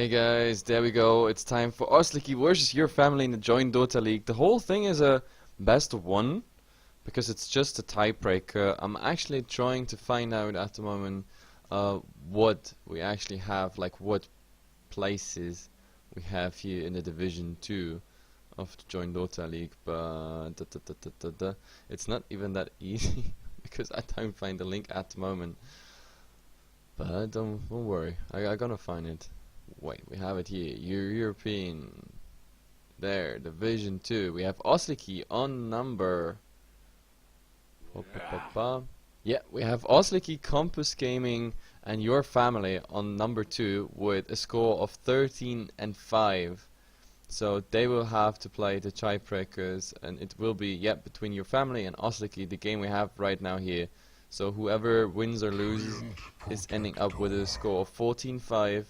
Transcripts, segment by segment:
Hey guys, there we go. It's time for Osliki versus your family in the joinDOTA League. The whole thing is a best of one because it's just a tiebreaker. I'm actually trying to find out at the moment what we actually have, like what places we have here in the Division 2 of the joinDOTA League, but it's not even that easy because I don't find the link at the moment. But don't worry, I'm gonna find it. Wait, we have it here. European. There, Division 2. We have Osliki on number. Yeah, we have Osliki, Campus Gaming, and your family on number 2 with a score of 13 and 5. So they will have to play the tiebreakers, and it will be between your family and Osliki, the game we have right now here. So whoever wins or loses is ending up with a score of 14-5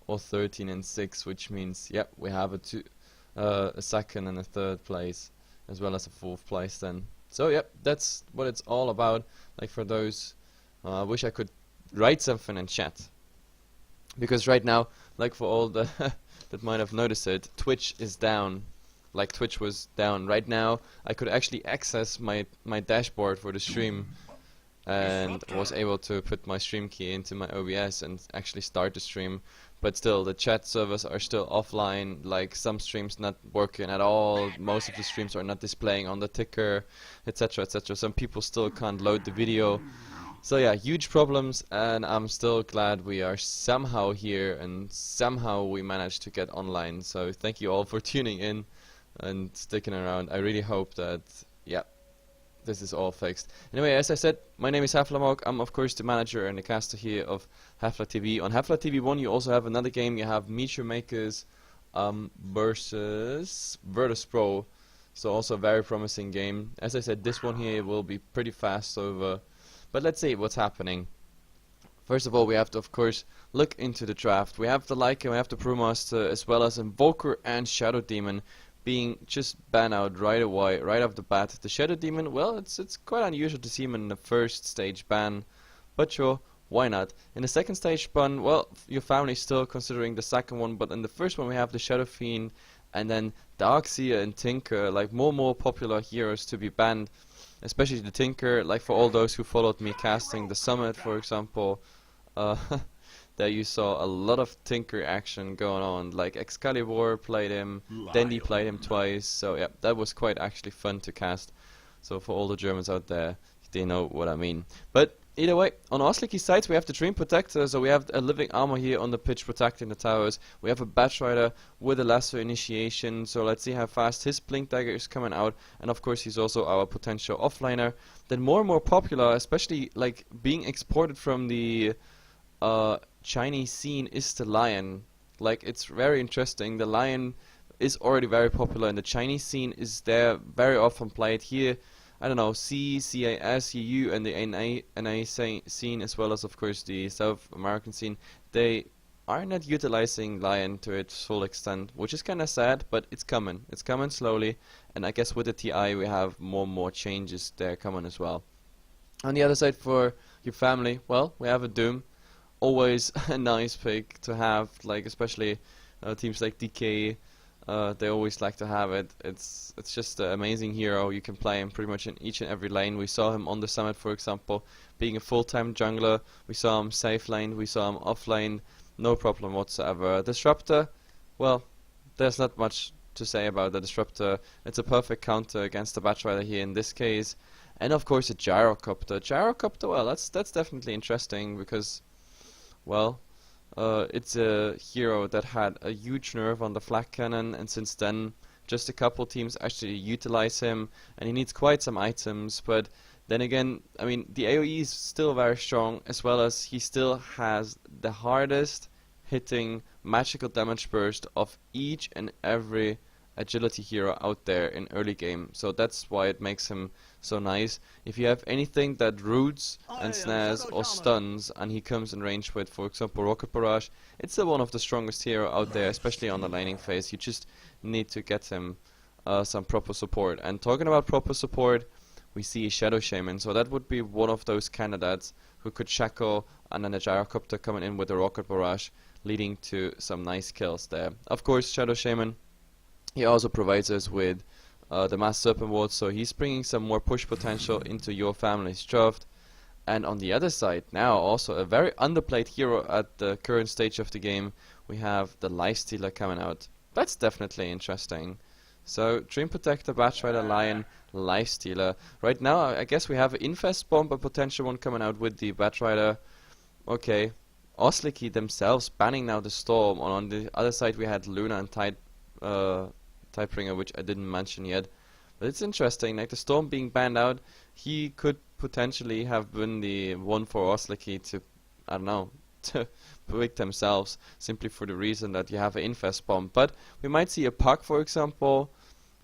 or 13 and 6, which means we have a second and a third place as well as a fourth place then. So that's what it's all about. Like for those, I wish I could write something in chat, because right now, like for all the that might have noticed it, Twitch is down. Like Twitch was down. Right now I could actually access my dashboard for the stream and was able to put my stream key into my OBS and actually start the stream, but still the chat servers are still offline. Like some streams not working at all, most of the streams are not displaying on the ticker, etc, etc. Some people still can't load the video. So yeah, huge problems, and I'm still glad we are somehow here and somehow we managed to get online. So thank you all for tuning in and sticking around. I really hope that this is all fixed. Anyway, as I said, my name is Heflatv. I'm of course the manager and the caster here of Heflatv. On Heflatv 1 you also have another game. You have Meteor Makers versus Virtus Pro. So also a very promising game. As I said, this one here will be pretty fast over. But let's see what's happening. First of all, we have to of course look into the draft. We have the Lycan, we have the Brewmaster, as well as Invoker and Shadow Demon being just banned out right away, right off the bat. The Shadow Demon, well, it's quite unusual to see him in the first stage ban, but sure, why not? In the second stage ban, well, your family's still considering the second one, but in the first one we have the Shadow Fiend, and then Darkseer and Tinker, like more popular heroes to be banned, especially the Tinker. Like for all those who followed me casting the Summit, for example, there you saw a lot of Tinker action going on. Like Excalibur played him, Dandy played him twice, so yeah, that was quite actually fun to cast. So for all the Germans out there, they know what I mean. But either way, on Osliki's side we have the Dream Protector, so we have a living armor here on the pitch protecting the towers. We have a Batch Rider with a Lesser Initiation, so let's see how fast his Blink Dagger is coming out, and of course he's also our potential offliner. Then more and more popular, especially like being exported from the Chinese scene, is the Lion. Like it's very interesting. The Lion is already very popular in the Chinese scene, is there very often played here. I don't know, CAS, EU and the NA scene, as well as of course the South American scene, they are not utilizing Lion to its full extent, which is kinda sad, but it's coming. It's coming slowly, and I guess with the TI we have more changes there coming as well. On the other side for your family, well, we have a Doom. Always a nice pick to have, like especially teams like DK, they always like to have it. It's just an amazing hero. You can play him pretty much in each and every lane. We saw him on the Summit, for example, being a full-time jungler. We saw him safe lane, we saw him off lane, no problem whatsoever. Disruptor, well, there's not much to say about the Disruptor. It's a perfect counter against the Batch Rider here in this case. And of course a Gyrocopter. Gyrocopter, well, that's definitely interesting because, well, it's a hero that had a huge nerf on the flak cannon, and since then just a couple teams actually utilize him, and he needs quite some items. But then again, I mean, the AoE is still very strong, as well as he still has the hardest hitting magical damage burst of each and every agility hero out there in early game. So that's why it makes him so nice. If you have anything that roots and snares or stuns and he comes in range with, for example, Rocket Barrage, it's still one of the strongest hero out there, especially on the laning phase. You just need to get him some proper support. And talking about proper support, we see Shadow Shaman, so that would be one of those candidates who could shackle, and then a Gyrocopter coming in with a Rocket Barrage. leading to some nice kills there. Of course, Shadow Shaman, he also provides us with the Mass Serpent Ward, so he's bringing some more push potential into your family's draft. And on the other side, now also a very underplayed hero at the current stage of the game, we have the Lifestealer coming out. That's definitely interesting. So, Dream Protector, Batrider, Lion, Lifestealer. Right now, I guess we have an Infest Bomb, a potential one coming out with the Batrider. Okay. Osliki themselves banning now the Storm. On the other side, we had Luna and Tiebreaker, which I didn't mention yet. But it's interesting, like the Storm being banned out, he could potentially have been the one for Osliki to, I don't know, to pick themselves, simply for the reason that you have an Infest Bomb. But we might see a Puck, for example,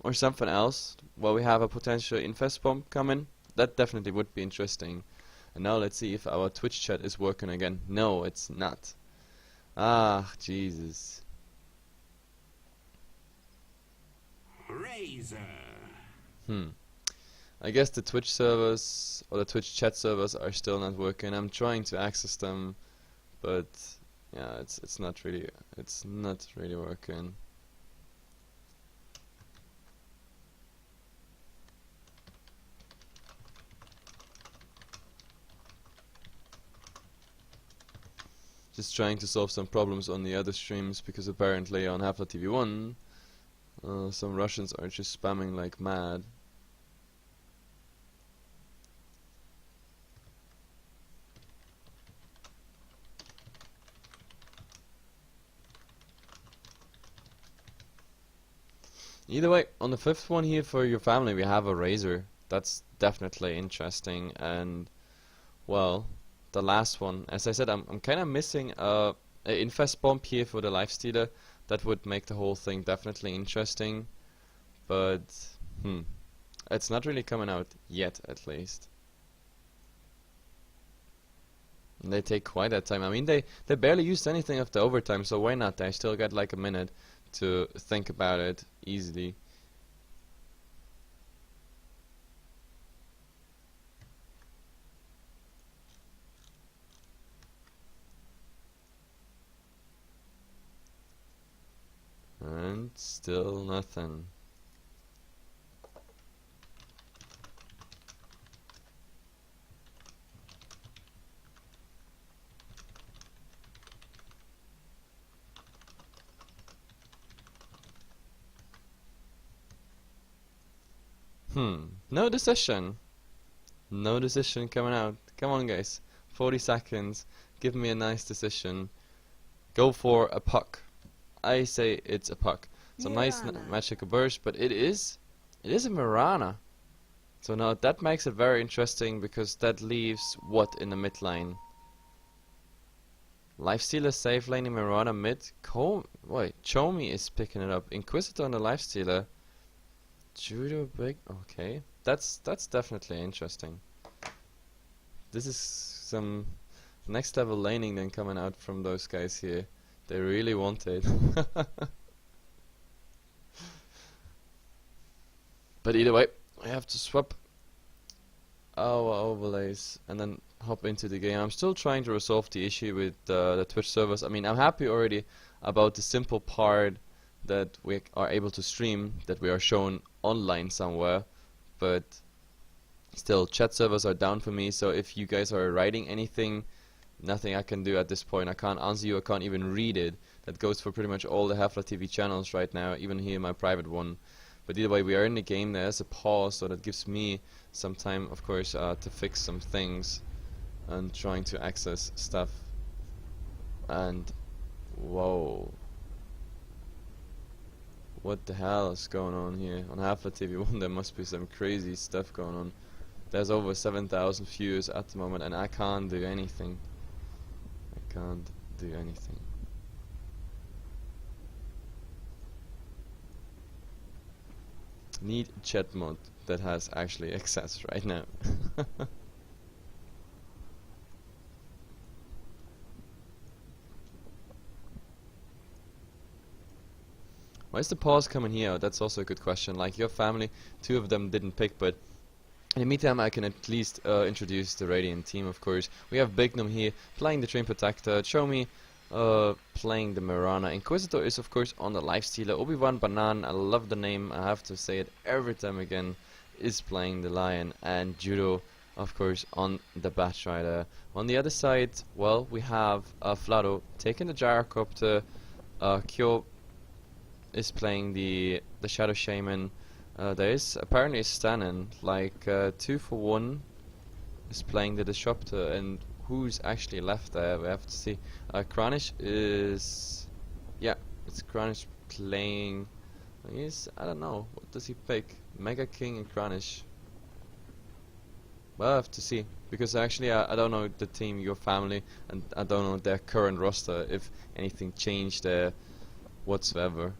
or something else, where we have a potential Infest Bomb coming. That definitely would be interesting. And now let's see if our Twitch chat is working again. No, it's not. Ah, Jesus. Razor. I guess the Twitch servers or the Twitch chat servers are still not working. I'm trying to access them, but yeah, it's not really working. Just trying to solve some problems on the other streams, because apparently on Heflatv 1 some Russians are just spamming like mad. Either way, on the 5th one here for your family we have a Razor. That's definitely interesting. And well, the last one, as I said, I'm kind of missing a Infest Bomb here for the Lifestealer. That would make the whole thing definitely interesting, but it's not really coming out yet, at least. And they take quite that time. I mean, they barely used anything of the overtime, so why not? They still got like a minute to think about it easily. And still nothing. No decision. No decision coming out. Come on, guys. 40 seconds. Give me a nice decision. Go for a Puck. I say it's a Puck. It's a nice magical burst, but it is a Mirana. So now that makes it very interesting, because that leaves what in the mid lane? Lifestealer safe laning Mirana mid. Wait, Chomi is picking it up. Inquisitor on the Lifestealer. Judo big. Okay, that's definitely interesting. This is some next level laning then coming out from those guys here. They really want it. But either way, I have to swap our overlays and then hop into the game. I'm still trying to resolve the issue with the Twitch servers. I mean, I'm happy already about the simple part that we are able to stream, that we are shown online somewhere, but still chat servers are down for me. So if you guys are writing anything, nothing I can do at this point. I can't answer you, I can't even read it. That goes for pretty much all the Heflatv channels right now, even here my private one. But either way, we are in the game. There's a pause, so that gives me some time, of course, to fix some things and trying to access stuff. And whoa, what the hell is going on here on Heflatv 1? There must be some crazy stuff going on. There's over 7,000 viewers at the moment, and I can't do anything. I can't do anything. Need chat mod that has actually access right now. Why is the pause coming here? That's also a good question. Like your family, 2 of them didn't pick, but in the meantime I can at least introduce the Radiant team, of course. We have Bignum here playing the Dream Protector, Chomi playing the Mirana. Inquisitor is of course on the lifestealer. Obi-Wan Banan, I love the name, I have to say it every time again, is playing the Lion, and Judo of course on the Batrider. On the other side, well, we have Flado taking the Gyrocopter. Kyo is playing the Shadow Shaman. There is apparently a stand-in, like 2-for-1 is playing the Disruptor, and who's actually left there, we have to see. Kranich is... yeah, it's Kranich playing... I don't know, what does he pick? Mega King and Kranich. Well, I have to see, because actually I don't know the team, your family, and I don't know their current roster, if anything changed there whatsoever.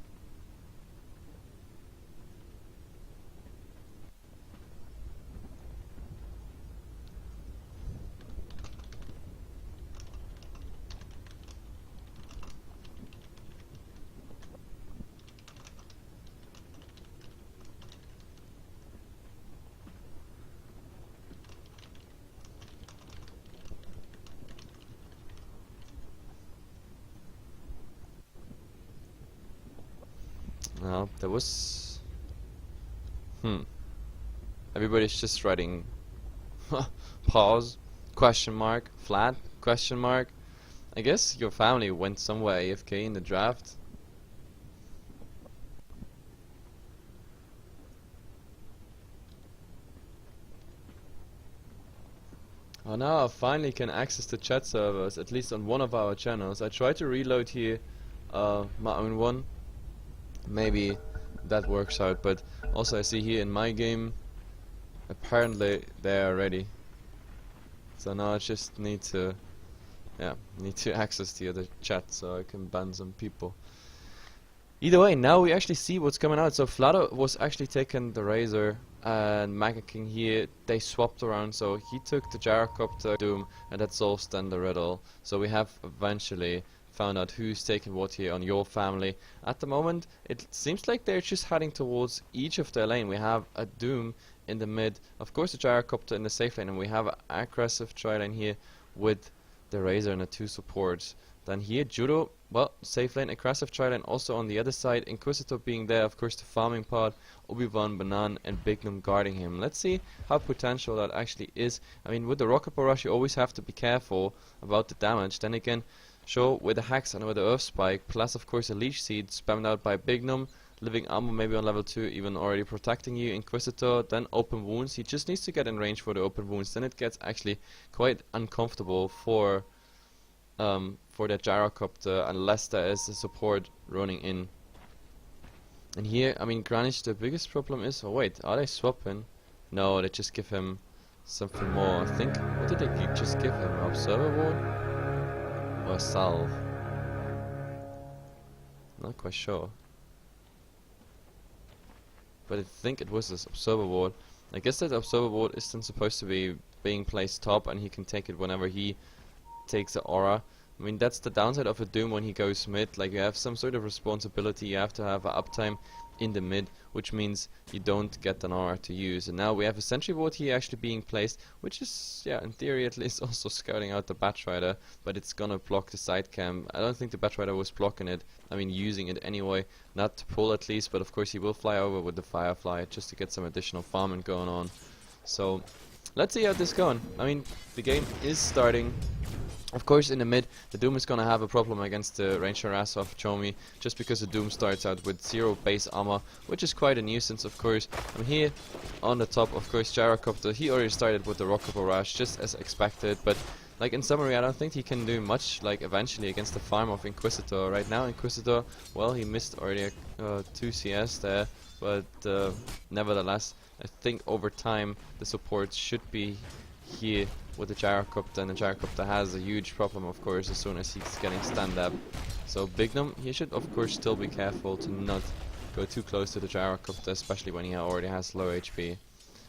No, there was... Everybody's just writing pause, question mark, flat, question mark. I guess your family went somewhere AFK in the draft. Oh, now I finally can access the chat servers, at least on one of our channels. I tried to reload here my own one. Maybe that works out, but also I see here in my game apparently they are ready, so now I just need to access the other chat so I can ban some people. Either way, now we actually see what's coming out. So Flado was actually taking the Razor, and Mega King here, they swapped around, so he took the Gyrocopter Doom, and that solves then the riddle. So we have eventually found out who's taking what here on your family. At the moment, it seems like they're just heading towards each of their lane. We have a Doom in the mid, of course a Gyrocopter in the safe lane, and we have an aggressive tri lane here with the Razor and the 2 supports. Then here Judo, well, safe lane, aggressive tri lane also on the other side, Inquisitor being there, of course the farming part, Obi-Wan, Banan and Bignum guarding him. Let's see how potential that actually is. I mean, with the Rocket Barrage you always have to be careful about the damage. Then again, sure, with the Hex and with the Earth Spike, plus of course a Leech Seed spammed out by Bignum, living armor maybe on level 2, even already protecting you, Inquisitor, then open wounds. He just needs to get in range for the open wounds, then it gets actually quite uncomfortable for that Gyrocopter unless there is a support running in. And here, I mean, Kranich, the biggest problem is, oh wait, are they swapping? No, they just give him something more. I think, what did they just give him? Observer Ward? Or a Salve? Not quite sure. But I think it was this Observer Ward. I guess that Observer Ward is then supposed to be being placed top, and he can take it whenever he takes the aura. I mean, that's the downside of a Doom when he goes mid. Like, you have some sort of responsibility, you have to have an uptime in the mid, which means you don't get an aura to use. And now we have a Sentry Ward here actually being placed, which is, yeah, in theory at least also scouting out the Batrider, but it's gonna block the side cam. I don't think the Batrider was blocking it, I mean using it anyway, not to pull at least, but of course he will fly over with the Firefly just to get some additional farming going on. So, let's see how this is going. I mean, the game is starting. Of course, in the mid, the Doom is gonna have a problem against the Range Harass of Chomi, just because the Doom starts out with 0 base armor, which is quite a nuisance, of course. And here, on the top, of course, Gyrocopter, he already started with the Rocket Barrage, just as expected, but like in summary, I don't think he can do much, like eventually against the farm of Inquisitor. Right now, Inquisitor, well, he missed already 2 CS there, but nevertheless, I think over time, the support should be here with the Gyrocopter, and the Gyrocopter has a huge problem, of course, as soon as he's getting stand up. So Bignum, he should of course still be careful to not go too close to the Gyrocopter, especially when he already has low HP.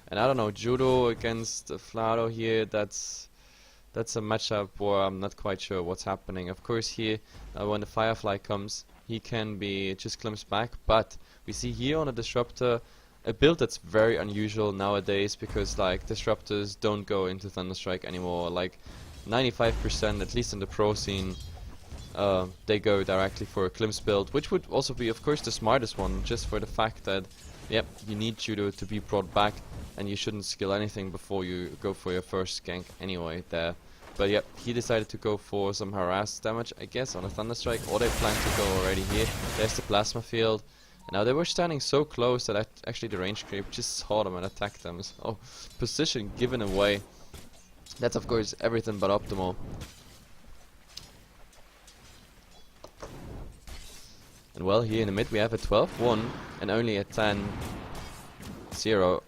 And I don't know, Judo against Flado here, that's a matchup where I'm not quite sure what's happening. Of course here, when the Firefly comes, he can be just glimpsed back, but we see here on a Disruptor a build that's very unusual nowadays, because like Disruptors don't go into Thunderstrike anymore. Like 95%, at least in the pro scene, they go directly for a Klims build, which would also be, of course, the smartest one, just for the fact that, yep, you need Judo to be brought back, and you shouldn't skill anything before you go for your first gank anyway there. But yep, he decided to go for some harass damage, I guess, on a Thunderstrike, or they plan to go already here. There's the Plasma Field. And now they were standing so close that actually the range creep just saw them and attacked them. So, position given away. That's of course everything but optimal. And well, here in the mid we have a 12-1 and only a 10-0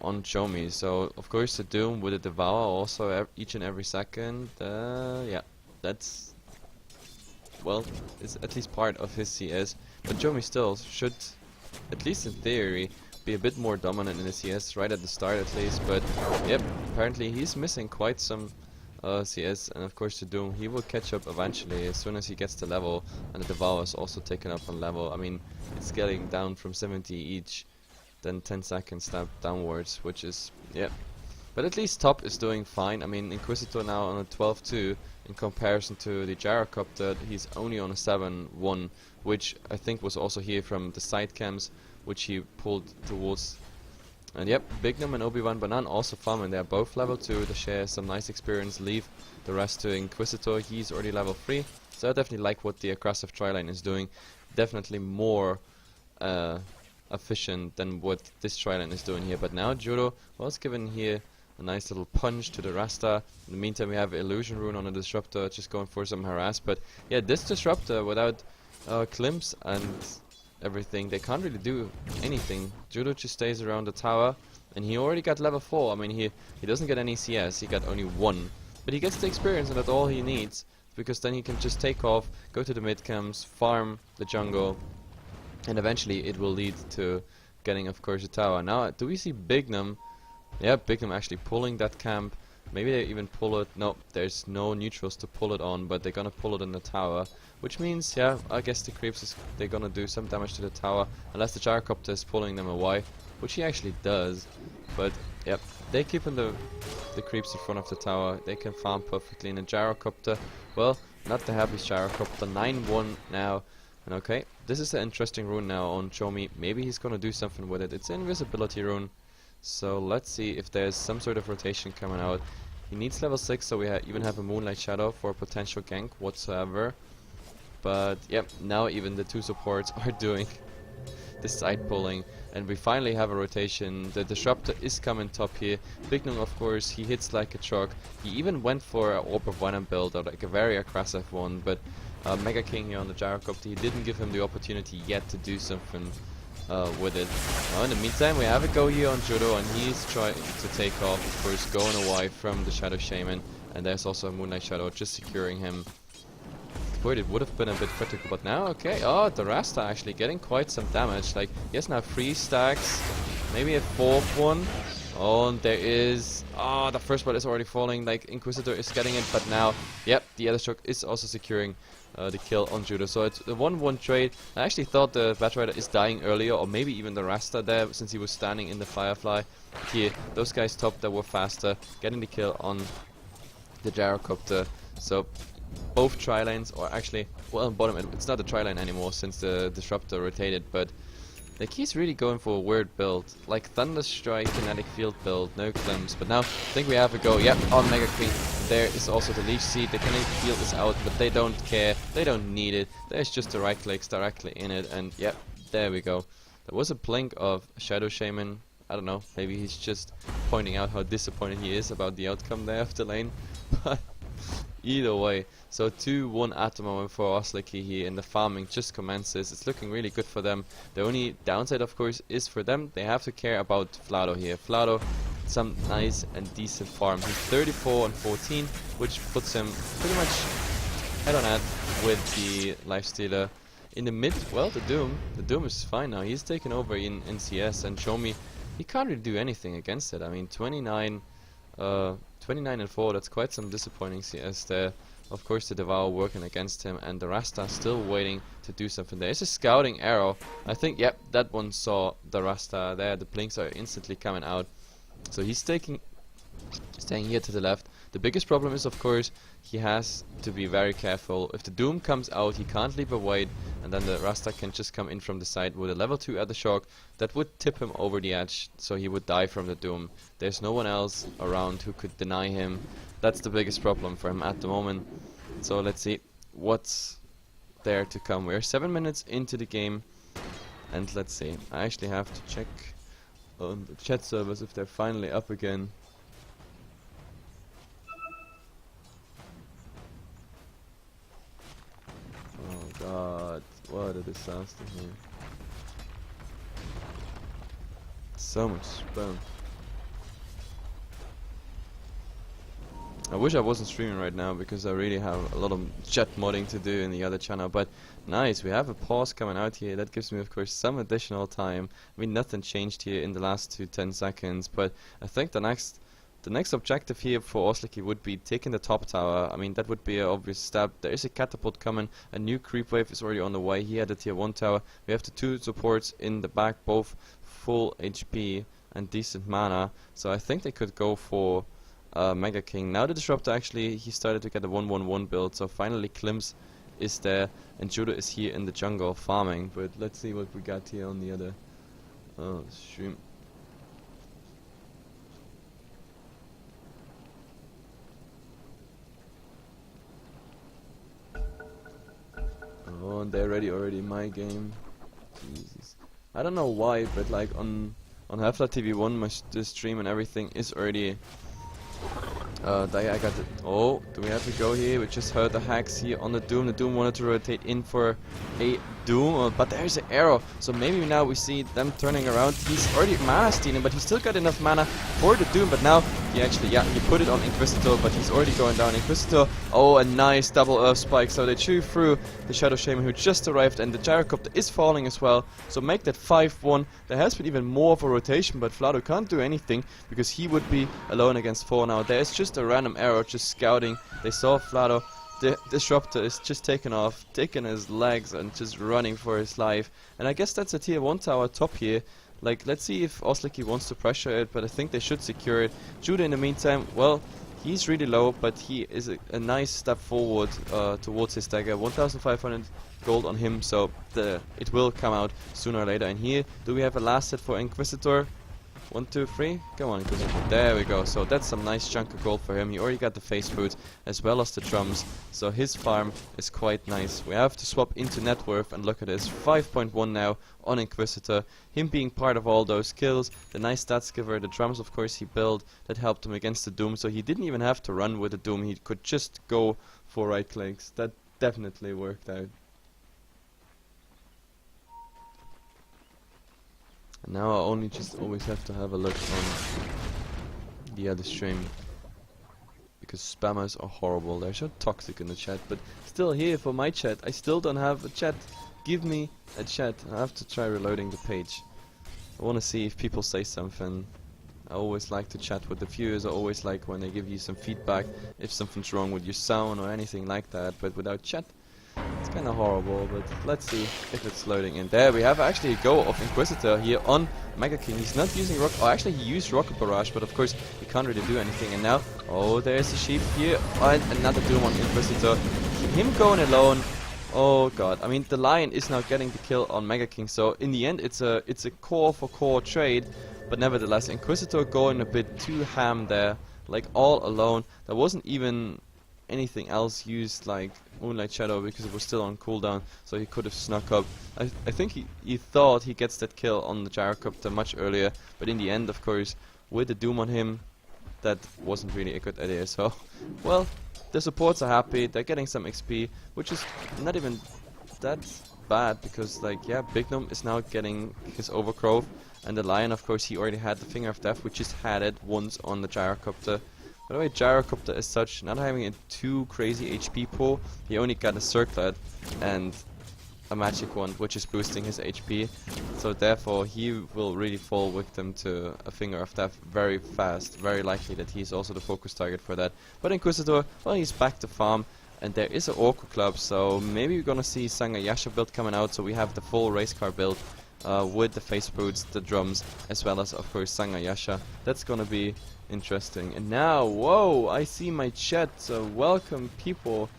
on Chomi. So of course the Doom with a Devour also each and every second. Yeah, that's, well, it's at least part of his CS. But Chomi still should, at least in theory, be a bit more dominant in the CS right at the start at least. But yep, apparently he's missing quite some CS, and of course the Doom, he will catch up eventually as soon as he gets the level, and the Devour is also taken up on level. I mean, it's getting down from 70 each, then 10 seconds step downwards, which is, yeah. But at least top is doing fine. I mean, Inquisitor now on a 12-2 in comparison to the Gyrocopter, he's only on a 7-1, which I think was also here from the side cams, which he pulled towards. And yep, Bignum and Obi-Wan Banan also farming. They're both level 2. They share some nice experience. Leave the rest to Inquisitor. He's already level 3. So I definitely like what the aggressive tri-lane is doing. Definitely more efficient than what this tri-lane is doing here. But now Judo was given here a nice little punch to the Rasta. In the meantime, we have Illusion Rune on a Disruptor, just going for some harass. But yeah, this Disruptor without Klims and everything, they can't really do anything. Judo just stays around the tower, and he already got level 4. I mean, he doesn't get any CS, he got only 1. But he gets the experience, and that's all he needs, because then he can just take off, go to the mid camps, farm the jungle, and eventually it will lead to getting, of course, a tower. Now, do we see Bignum? Yeah, Bignum actually pulling that camp. Maybe they even pull it. No, there's no neutrals to pull it on, but they're gonna pull it in the tower. Which means, yeah, I guess the creeps they're gonna do some damage to the tower, unless the Gyrocopter is pulling them away, which he actually does. But yep, they keeping the creeps in front of the tower. They can farm perfectly in a Gyrocopter. Well, not the happiest Gyrocopter. 9-1 now. And okay, this is an interesting rune now on Chomi. Maybe he's gonna do something with it. It's an invisibility rune. So let's see if there's some sort of rotation coming out. He needs level 6, so we even have a Moonlight Shadow for a potential gank whatsoever. But yep, now even the two supports are doing the side pulling, and we finally have a rotation. The Disruptor is coming top here. Bignum, of course, he hits like a truck. He even went for an Orb of Venom build, or like a very aggressive one, but Mega King here on the Gyrocopter, he didn't give him the opportunity yet to do something with it. Now in the meantime, we have a go here on Judo, and he's trying to take off, of course, going away from the Shadow Shaman, and there's also a Moonlight Shadow just securing him. It would have been a bit critical, but now, okay, oh, the Rasta actually getting quite some damage. Like, he has now 3 stacks, maybe a 4th one. Oh, and there is, oh, the first one is already falling. Like, Inquisitor is getting it, but now, yep, the other stroke is also securing the kill on Judo. So it's a 1-1 trade. I actually thought the Batrider is dying earlier, or maybe even the Rasta there, since he was standing in the Firefly. Here, those guys top that were faster, getting the kill on the Gyrocopter. So both tri-lanes, or actually, well, on bottom, it's not a tri-lane anymore since the Disruptor rotated, but like, he's really going for a weird build, like Thunderstrike, Kinetic Field build, no Klims. But now, I think we have a go, yep, on Mega Queen. There is also the Leech Seed, the Kinetic Field is out, but they don't care, they don't need it. There's just the right clicks directly in it, and yep, there we go. There was a blink of Shadow Shaman. I don't know, maybe he's just pointing out how disappointed he is about the outcome there of the lane. But either way, so 2-1 at the moment for Osliki here, and the farming just commences. It's looking really good for them. The only downside, of course, is for them, they have to care about Flado here. Flado, some nice and decent farm. He's 34 and 14, which puts him pretty much head on head with the Lifestealer. In the mid, well, the Doom is fine now. He's taken over in CS, and Chomi, he can't really do anything against it. I mean, 29 and 4, that's quite some disappointing CS there. Of course, the Devour working against him, and the Rasta still waiting to do something. There is a scouting arrow. I think, yep, that one saw the Rasta there. The blinks are instantly coming out. So he's taking staying here to the left. The biggest problem is, of course, he has to be very careful. If the Doom comes out, he can't leave a void, and then the Rasta can just come in from the side with a level 2 at the shock. That would tip him over the edge, so he would die from the Doom. There's no one else around who could deny him. That's the biggest problem for him at the moment. So let's see what's there to come. We're 7 minutes into the game, and let's see. I actually have to check on the chat servers if they're finally up again. Oh god, what a disaster here. So much spam. I wish I wasn't streaming right now because I really have a lot of chat modding to do in the other channel, but nice, we have a pause coming out here. That gives me, of course, some additional time. I mean, nothing changed here in the last 10 seconds, but I think the next objective here for Osliki would be taking the top tower. I mean, that would be an obvious step. There is a catapult coming, a new creep wave is already on the way. He had a tier 1 tower. We have the 2 supports in the back, both full HP and decent mana, so I think they could go for Mega King. Now the Disruptor, actually, he started to get a 1-1-1 build, so finally Klims is there, and Judah is here in the jungle farming. But let's see what we got here on the other stream. Oh, and they're already my game. Jesus. I don't know why, but like on Heflatv 1, the stream and everything is already I got it. Oh, do we have to go here? We just heard the hacks here on the Doom. The Doom wanted to rotate in for a Doom, but there's an arrow. So maybe now we see them turning around. He's already mana stealing, but he still got enough mana for the Doom. But now he actually, he put it on Inquisitor, but he's already going down. Inquisitor, oh, a nice double Earth Spike. So they chew through the Shadow Shaman who just arrived, and the Gyrocopter is falling as well. So make that 5-1. There has been even more of a rotation, but Vlado can't do anything because he would be alone against 4 now. There's just a random arrow just scouting. They saw Vlado. The Disruptor is just taking off, taking his legs and just running for his life. And I guess that's a tier 1 tower top here. Like, let's see if Osliki wants to pressure it, but I think they should secure it. Judah in the meantime, well, he's really low, but he is a nice step forward towards his dagger. 1,500 gold on him, so it will come out sooner or later. And here, do we have a last hit for Inquisitor? 1, 2, 3. Come on, Inquisitor. There we go. So that's some nice chunk of gold for him. He already got the face food as well as the drums. So his farm is quite nice. We have to swap into net worth and look at this. 5.1 now on Inquisitor. Him being part of all those kills. The nice stats giver. The drums, of course, he built. That helped him against the Doom. So he didn't even have to run with the Doom. He could just go for right clicks. That definitely worked out. And now I only just always have to have a look on the other stream, because spammers are horrible. They're so toxic in the chat, but still here for my chat, I still don't have a chat. Give me a chat. I have to try reloading the page. I want to see if people say something. I always like to chat with the viewers. I always like when they give you some feedback, if something's wrong with your sound or anything like that, but without chat, it's kind of horrible. But let's see if it's loading in. There we have actually a go of Inquisitor here on Mega King. He's not using rock. Oh, actually he used Rocket Barrage, but of course he can't really do anything. And now, oh, there's a sheep here, and another Doom on Inquisitor. Him going alone. Oh god. I mean, the Lion is now getting the kill on Mega King. So in the end, it's a core for core trade. But nevertheless, Inquisitor going a bit too ham there, like all alone. There wasn't even anything else used like Moonlight Shadow because it was still on cooldown, so he could have snuck up. I think he thought he gets that kill on the Gyrocopter much earlier, but in the end, of course, with the Doom on him, that wasn't really a good idea. So, well, the supports are happy, they're getting some XP, which is not even that bad, because like, yeah, Big Gnome is now getting his Overgrowth, and the Lion, of course, he already had the Finger of Death, which just had it once on the Gyrocopter. By the way, Gyrocopter as such, not having a too crazy HP pool, he only got a Circlet and a Magic Wand, which is boosting his HP, so therefore he will really fall victim to a Finger of Death very fast. Very likely that he's also the focus target for that. But Inquisitor, well, he's back to farm, and there is an Orco Club, so maybe we're gonna see Sanga Yasha build coming out, so we have the full race car build with the face boots, the drums, as well as of course Sangayasha. That's gonna be interesting. And now, whoa, I see my chat, so welcome people.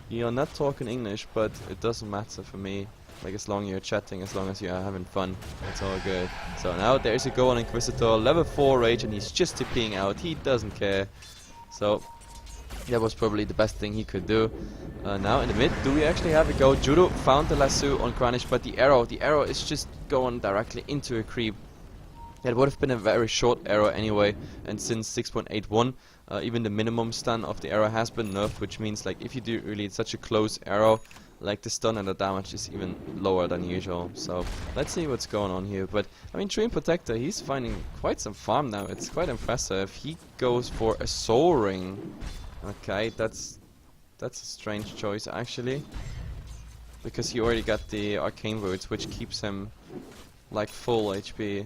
You're not talking English, but it doesn't matter for me. Like, as long as you're chatting, as long as you're having fun, it's all good. So now there's a go on Inquisitor, level 4 rage, and he's just TPing out. He doesn't care. So that was probably the best thing he could do. Now in the mid, do we actually have a go? Judo found the lasso on Kranich, but the arrow is just going directly into a creep. That would have been a very short arrow anyway, and since 6.81, even the minimum stun of the arrow has been nerfed, which means like if you do really such a close arrow, like the stun and the damage is even lower than usual. So let's see what's going on here. But I mean, Dream Protector, he's finding quite some farm now. It's quite impressive. He goes for a soul ring. Okay, that's a strange choice actually, because he already got the arcane roots, which keeps him like full HP,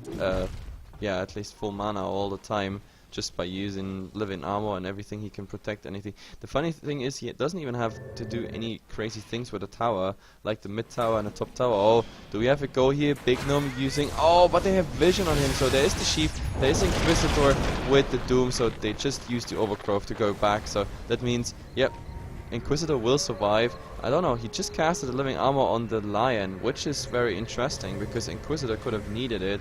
yeah, at least full mana all the time, just by using living armor and everything. He can protect anything. The funny thing is, he doesn't even have to do any crazy things with the tower, like the mid tower and the top tower. Oh, do we have a go here? Big Gnome using, oh, but they have vision on him, so there is the sheep, there is Inquisitor with the Doom, so they just use the Overgrowth to go back. So that means, yep, Inquisitor will survive. I don't know, he just casted the living armor on the lion, which is very interesting, because Inquisitor could have needed it.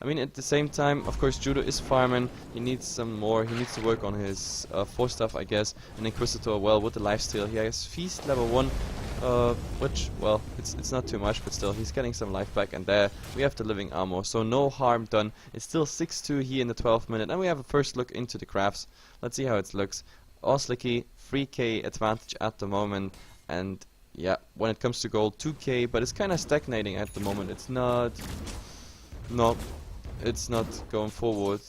I mean, at the same time, of course, Judo is farming. He needs some more. He needs to work on his force stuff, I guess. And Inquisitor, well, with the lifesteal, he has Feast level 1, which, well, it's not too much, but still, he's getting some life back. And there, we have the living armor, so no harm done. It's still 6-2 here in the 12th minute, and we have a first look into the crafts. Let's see how it looks. Osliki, 3k advantage at the moment, and yeah, when it comes to gold, 2k, but it's kind of stagnating at the moment. It's not... No. It's not going forward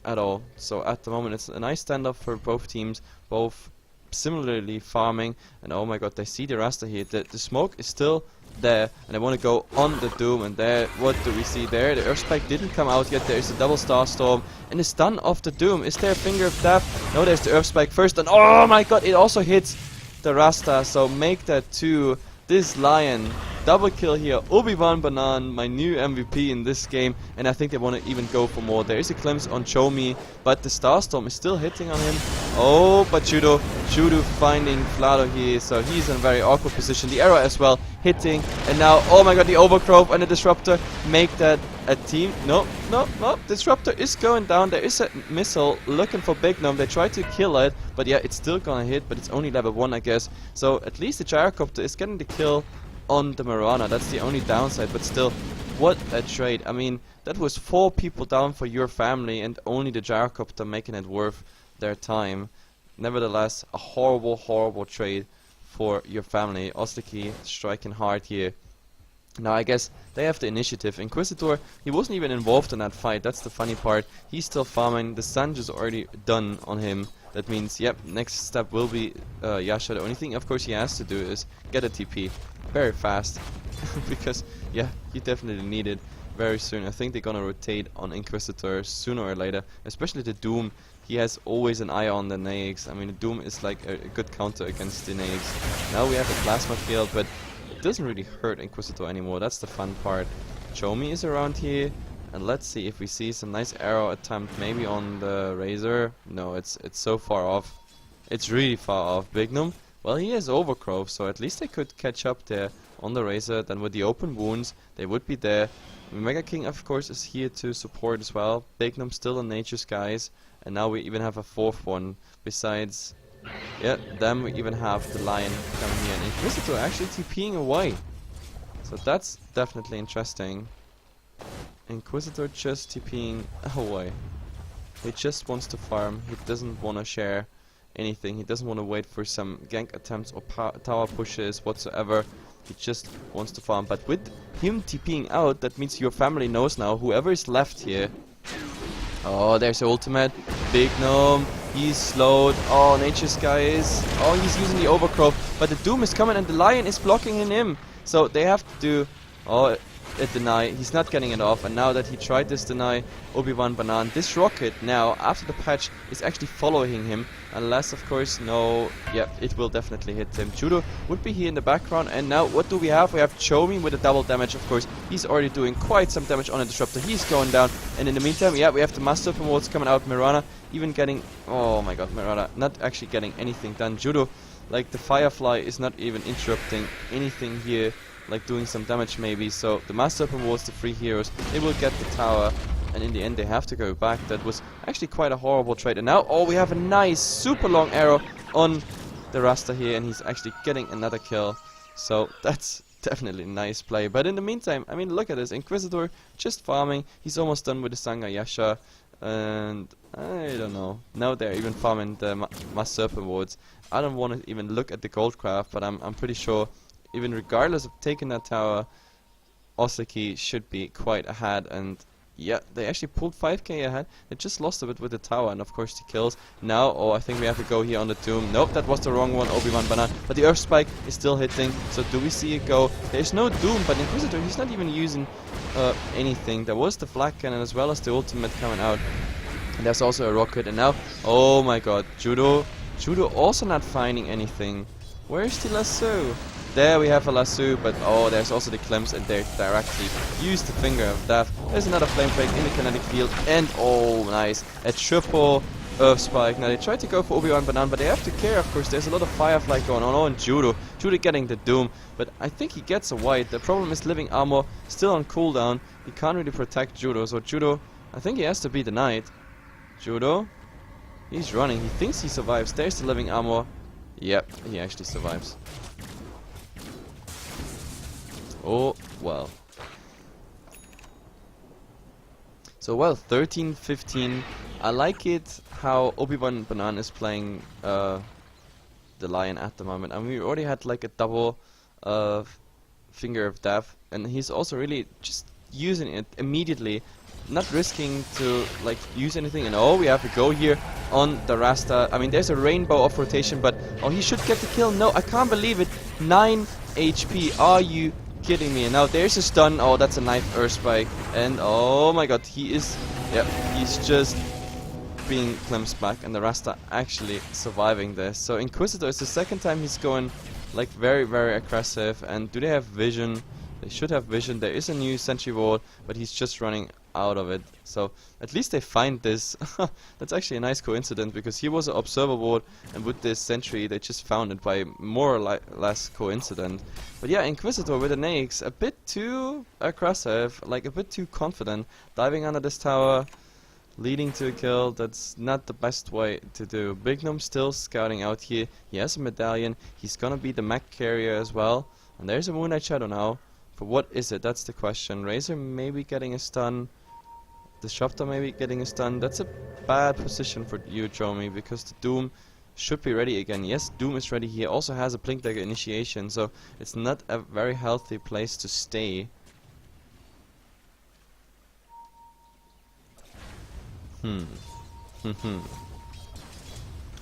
at all. So at the moment it's a nice standoff for both teams, both similarly farming. And oh my god, they see the Rasta here. The smoke is still there, and they want to go on the Doom. And there, what do we see there? The Earth Spike didn't come out yet. There is a double Star Storm, and the stun of the Doom. Is there a Finger of Death? No, there's the Earth Spike first, and oh my god, it also hits the Rasta. So make that 2. This Lion, double kill here. Obi-Wan Banan, my new MVP in this game, and I think they want to even go for more. There is a glimpse on Chomi, but the Starstorm is still hitting on him. Oh, but Judo finding Flado here, so he's in a very awkward position. The arrow as well, hitting, and now, oh my god, the Overgrowth and the Disruptor make that a team. No, Disruptor is going down. There is a missile looking for Big Gnome. They try to kill it, but yeah, it's still gonna hit, but it's only level 1, I guess. So at least the Gyrocopter is getting the kill on the Marana. That's the only downside, but still, what a trade. I mean, that was 4 people down for your family, and only the Gyrocopter making it worth their time. Nevertheless, a horrible trade for your family. Osliki striking hard here. Now I guess they have the initiative. Inquisitor, he wasn't even involved in that fight. That's the funny part. He's still farming. The Sanj is already done on him. That means, yep, next step will be Yasha. The only thing, of course, he has to do is get a TP very fast. Because, yeah, he definitely need it very soon. I think they're gonna rotate on Inquisitor sooner or later. Especially the Doom. He has always an eye on the Naix. I mean, the Doom is like a good counter against the Naix. Now we have a Plasma Field, but it doesn't really hurt Inquisitor anymore. That's the fun part. Chomi is around here, and let's see if we see some nice arrow attempt, maybe on the Razor. No, it's so far off. It's really far off. Big Gnome, well, he has Overgrowth, so at least they could catch up there on the Razor. Then with the open wounds, they would be there. Mega King, of course, is here to support as well. Big Gnome still in Nature's Skies, and now we even have a 4th one besides. Yeah, then we even have the Lion coming here, and Inquisitor actually TPing away. So that's definitely interesting. Inquisitor just TPing away. He just wants to farm. He doesn't want to share anything. He doesn't want to wait for some gank attempts or tower pushes whatsoever. He just wants to farm. But with him TPing out, that means your family knows now, whoever is left here. Oh, there's the ultimate. Big Gnome. He's slowed. Oh, Nature's Skies. Oh, he's using the Overgrowth. But the Doom is coming and the Lion is blocking him. So they have to do... Oh, deny. He's not getting it off, and now that he tried this deny, Obi-Wan Banan, this rocket now, after the patch, is actually following him, unless, of course, no, yeah, it will definitely hit him. Judo would be here in the background, and now what do we have? We have Chomi with a double damage, of course. He's already doing quite some damage on a Disruptor. He's going down, and in the meantime, yeah, we have the Master Open Worlds coming out. Mirana even getting, oh my god, Mirana not actually getting anything done. Judo, like the Firefly, is not even interrupting anything here, like doing some damage maybe. So the Master Open Worlds, the 3 heroes, they will get the tower, and in the end they have to go back. That was actually quite a horrible trade. And now, oh, we have a nice super long arrow on the Rasta here, and he's actually getting another kill. So that's definitely a nice play. But in the meantime, I mean, look at this Inquisitor just farming. He's almost done with the Sangha-Yasha, and I don't know. Now they're even farming the Master Serpent Wards. I don't want to even look at the gold craft, but I'm pretty sure, even regardless of taking that tower, Osliki should be quite ahead. And yeah, they actually pulled 5k ahead. They just lost a bit with the tower, and of course the kills. Now, oh, I think we have to go here on the Doom. Nope, that was the wrong one, Obi-Wan Banan. But the Earth Spike is still hitting, so do we see it go? There's no Doom, but Inquisitor, he's not even using anything. There was the Flak Cannon as well as the ultimate coming out. And there's also a rocket, and now, oh my god, Judo also not finding anything. Where's the lasso? There we have a lasso, but oh, there's also the Clems, and they directly use the Finger of Death. There's another Flame Break in the kinetic field, and oh, nice, a triple Earth Spike. Now they tried to go for Obi-Wan Banan, but they have to care, of course. There's a lot of Firefly going on. Oh, and Judo getting the Doom, but I think he gets a white. The problem is living armor still on cooldown. He can't really protect Judo, so Judo, I think he has to be the Knight. Judo, he's running. He thinks he survives. There's the living armor. Yep, he actually survives. Oh, well. So, well, 13-15. I like it how Obi-Wan Banan is playing the Lion at the moment. I mean, we already had like a double Finger of Death, and he's also really just using it immediately, not risking to like use anything. And oh, we have to go here on the Rasta. I mean, there's a rainbow of rotation, but oh, he should get the kill. No, I can't believe it. 9 HP. Are you kidding me? And now there's a stun. Oh, that's a knife Earth Spike, and oh my god, he is, yep, he's just being cleansed back, and the Rasta actually surviving this. So Inquisitor is the second time he's going like very, very aggressive. And do they have vision? They should have vision. There is a new sentry ward, but he's just running out of it. So at least they find this. That's actually a nice coincidence, because here was an observer ward, and with this sentry they just found it by more or less coincidence. But yeah, Inquisitor with an Axe, a bit too aggressive, like a bit too confident, diving under this tower, leading to a kill. That's not the best way to do. Big Gnome still scouting out here. He has a medallion. He's gonna be the mech carrier as well. And there's a Moonlight Shadow now. But what is it? That's the question. Razor maybe getting a stun. Disruptor maybe getting a stun. That's a bad position for you, Chomi, because the Doom should be ready again. Yes, Doom is ready. He also has a Blink Dagger initiation, so it's not a very healthy place to stay.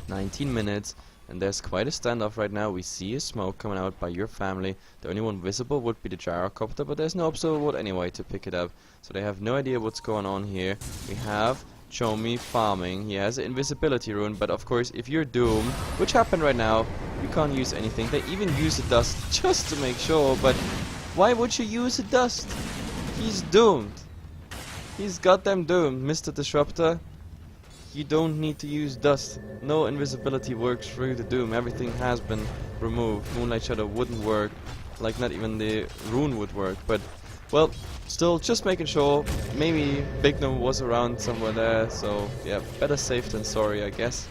19 minutes, and there's quite a standoff right now. We see a smoke coming out by your family. The only one visible would be the gyrocopter, but there's no observer ward anyway to pick it up, so they have no idea what's going on here. We have Chomi farming. He has an invisibility rune, but of course if you're Doom, which happened right now, you can't use anything. They even use the dust just to make sure, but why would you use the dust? He's doomed. He's goddamn doomed, Mr. Disruptor. You don't need to use dust. No invisibility works through the Doom. Everything has been removed. Moonlight Shadow wouldn't work. Like, not even the rune would work. But, well, still just making sure. Maybe Big Gnome was around somewhere there. So, yeah, better safe than sorry, I guess.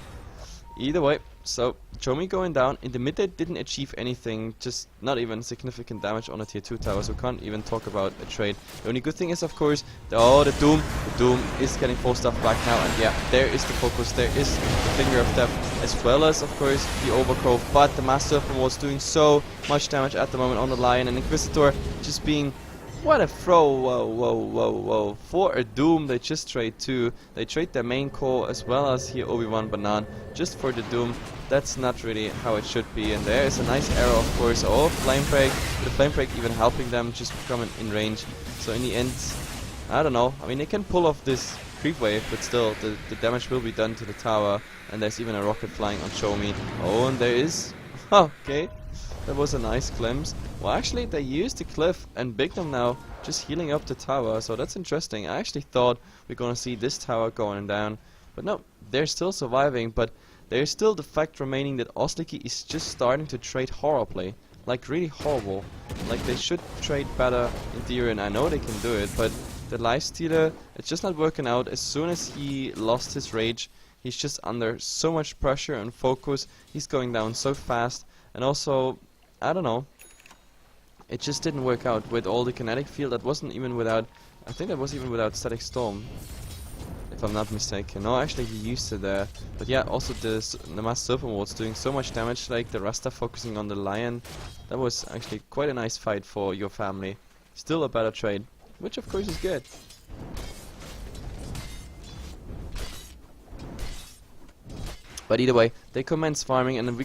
Either way, so Chomi going down. In the mid they didn't achieve anything, just not even significant damage on a tier 2 tower, so we can't even talk about a trade. The only good thing is, of course, the Doom is getting 4 stuff back now, and yeah, there is the focus, there is the Finger of Death, as well as, of course, the Overgrowth. But the Master Serpent was doing so much damage at the moment on the Lion, and Inquisitor just being What a throw! Whoa, whoa, whoa, whoa. For a Doom, they just trade 2. They trade their main core as well as here Obi-Wan Banan just for the Doom. That's not really how it should be. And there is a nice arrow, of course. Oh, Flame Break. The Flame Break even helping them just coming in range. So in the end, I don't know. I mean, they can pull off this creep wave, but still, the damage will be done to the tower. And there's even a rocket flying on Show Me. Oh, and there is... okay. That was a nice glimpse. Well, actually, they used the cliff and Bignum now just healing up the tower, so that's interesting. I actually thought we're gonna see this tower going down, but no, they're still surviving, but there's still the fact remaining that Osliki is just starting to trade horror play. Like, really horrible. Like, they should trade better in theory, and I know they can do it, but the Lifestealer, it's just not working out. As soon as he lost his rage, he's just under so much pressure and focus. He's going down so fast, and also... I don't know. It just didn't work out with all the kinetic field. That wasn't even without... I think that was even without Static Storm. If I'm not mistaken. No, actually he used it there. But yeah, also the Mass Serpent was doing so much damage, like the Rasta focusing on the Lion. That was actually quite a nice fight for your family. Still a better trade. Which of course is good. But either way, they commence farming, and we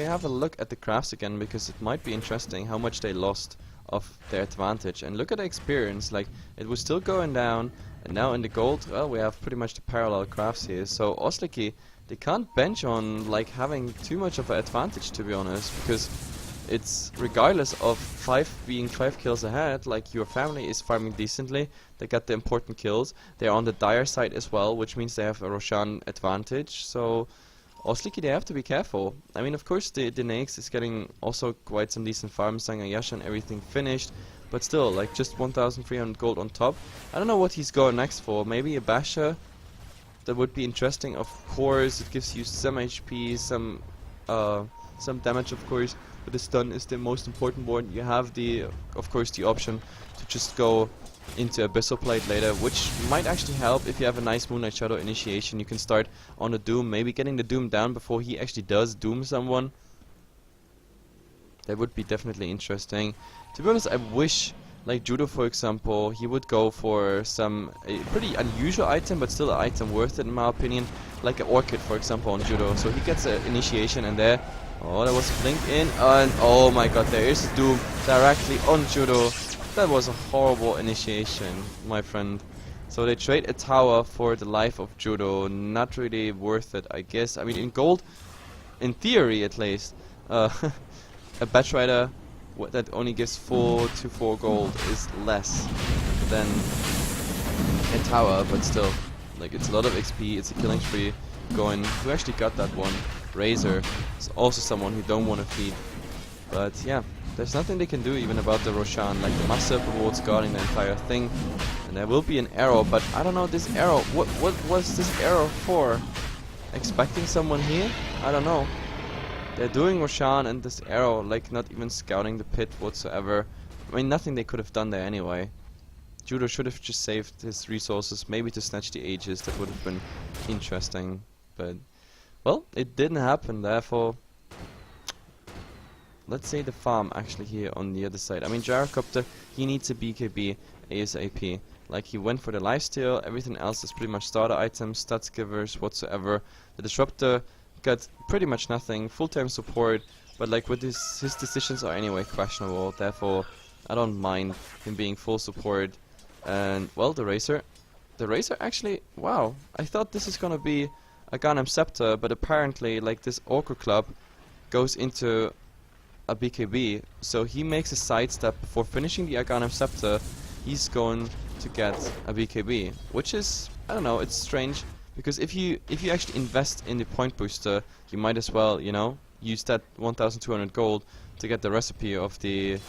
have a look at the crafts again, because it might be interesting how much they lost of their advantage. And look at the experience, like, it was still going down, and now in the gold, well, we have pretty much the parallel crafts here. So Osliki, they can't bench on, like, having too much of an advantage, to be honest, because it's regardless of being 5 kills ahead, like your family is farming decently, they got the important kills, they're on the dire side as well, which means they have a Roshan advantage, so Osliki, they have to be careful. I mean, of course the Naix is getting also quite some decent farms, Sangayasha and everything finished, but still, like, just 1,300 gold on top. I don't know what he's going next for, maybe a Basher? That would be interesting, of course. It gives you some HP, some damage, of course. But the stun is the most important one. You have of course, the option to just go into Abyssal Plate later, which might actually help if you have a nice Moonlight Shadow initiation. You can start on the Doom, maybe getting the Doom down before he actually does Doom someone. That would be definitely interesting. To be honest, I wish, like Judo for example, he would go for a pretty unusual item, but still an item worth it in my opinion, like an Orchid for example on Judo. So he gets an initiation, and there, oh, that was a blink in, and oh my god, there is a Doom directly on Judo. That was a horrible initiation, my friend. So they trade a tower for the life of Judo. Not really worth it, I guess. I mean, in gold, in theory at least, a Batrider that only gives 4 to 4 gold is less than a tower, but still, like, it's a lot of XP, it's a killing spree going. Who actually got that one? Razor is also someone who don't want to feed. But yeah, there's nothing they can do even about the Roshan, like the Master Rewards guarding the entire thing. And there will be an arrow, but I don't know, this arrow, what was this arrow for? Expecting someone here? I don't know. They're doing Roshan and this arrow, like, not even scouting the pit whatsoever. I mean, nothing they could have done there anyway. Judo should have just saved his resources, maybe to snatch the Aegis. That would have been interesting. But, well, it didn't happen, therefore... Let's say the farm actually here on the other side. I mean, Gyrocopter, he needs a BKB ASAP. Like, he went for the lifesteal, everything else is pretty much starter items, stats givers, whatsoever. The Disruptor got pretty much nothing, full-time support, but like with his decisions are anyway questionable, therefore I don't mind him being full support. And, well, the Racer actually, wow, I thought this is gonna be a Ghanem Scepter, but apparently, like, this Orca Club goes into a BKB, so he makes a sidestep before finishing the Aghanim Scepter. He's going to get a BKB, which is, I don't know, it's strange, because if you actually invest in the point booster, you might as well, you know, use that 1,200 gold to get the recipe of the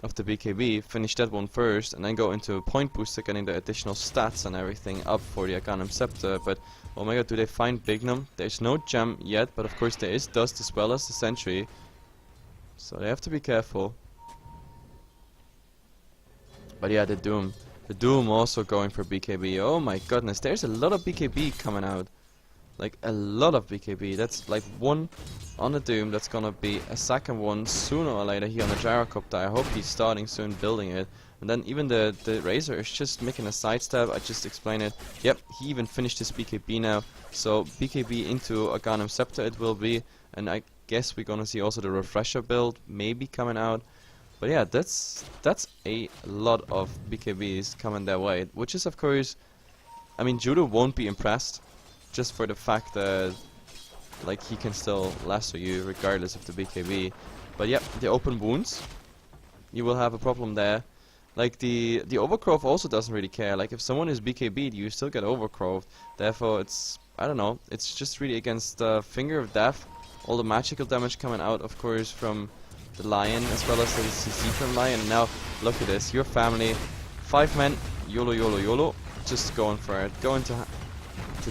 BKB, finish that one first, and then go into a point booster, getting the additional stats and everything up for the Aghanim Scepter. But oh my god, do they find Bignum? There's no gem yet, but of course there is dust as well as the sentry. So they have to be careful. But yeah, the Doom also going for BKB. Oh my goodness, there's a lot of BKB coming out. like a lot of BKB. That's like one on the Doom. That's gonna be a second one sooner or later here on the gyrocopter. I hope he's starting soon building it. And then even the Razor is just making a sidestep. I just explained it. Yep, he even finished his BKB now. So BKB into a Ghanem Scepter it will be. And I guess we're gonna see also the Refresher build maybe coming out. But yeah, that's a lot of BKBs coming their way. Which is of course, I mean, Judo won't be impressed. Just for the fact that like he can still lasso you regardless of the BKB. But yeah, the open wounds, you will have a problem there. Like the overgrowth also doesn't really care. Like if someone is BKB'd, you still get overgrowth. Therefore, it's, I don't know. It's just really against Finger of Death. All the magical damage coming out, of course, from the Lion as well as the CC from Lion. And now look at this. Your family, 5 men, YOLO, YOLO, YOLO. Just going for it. Going to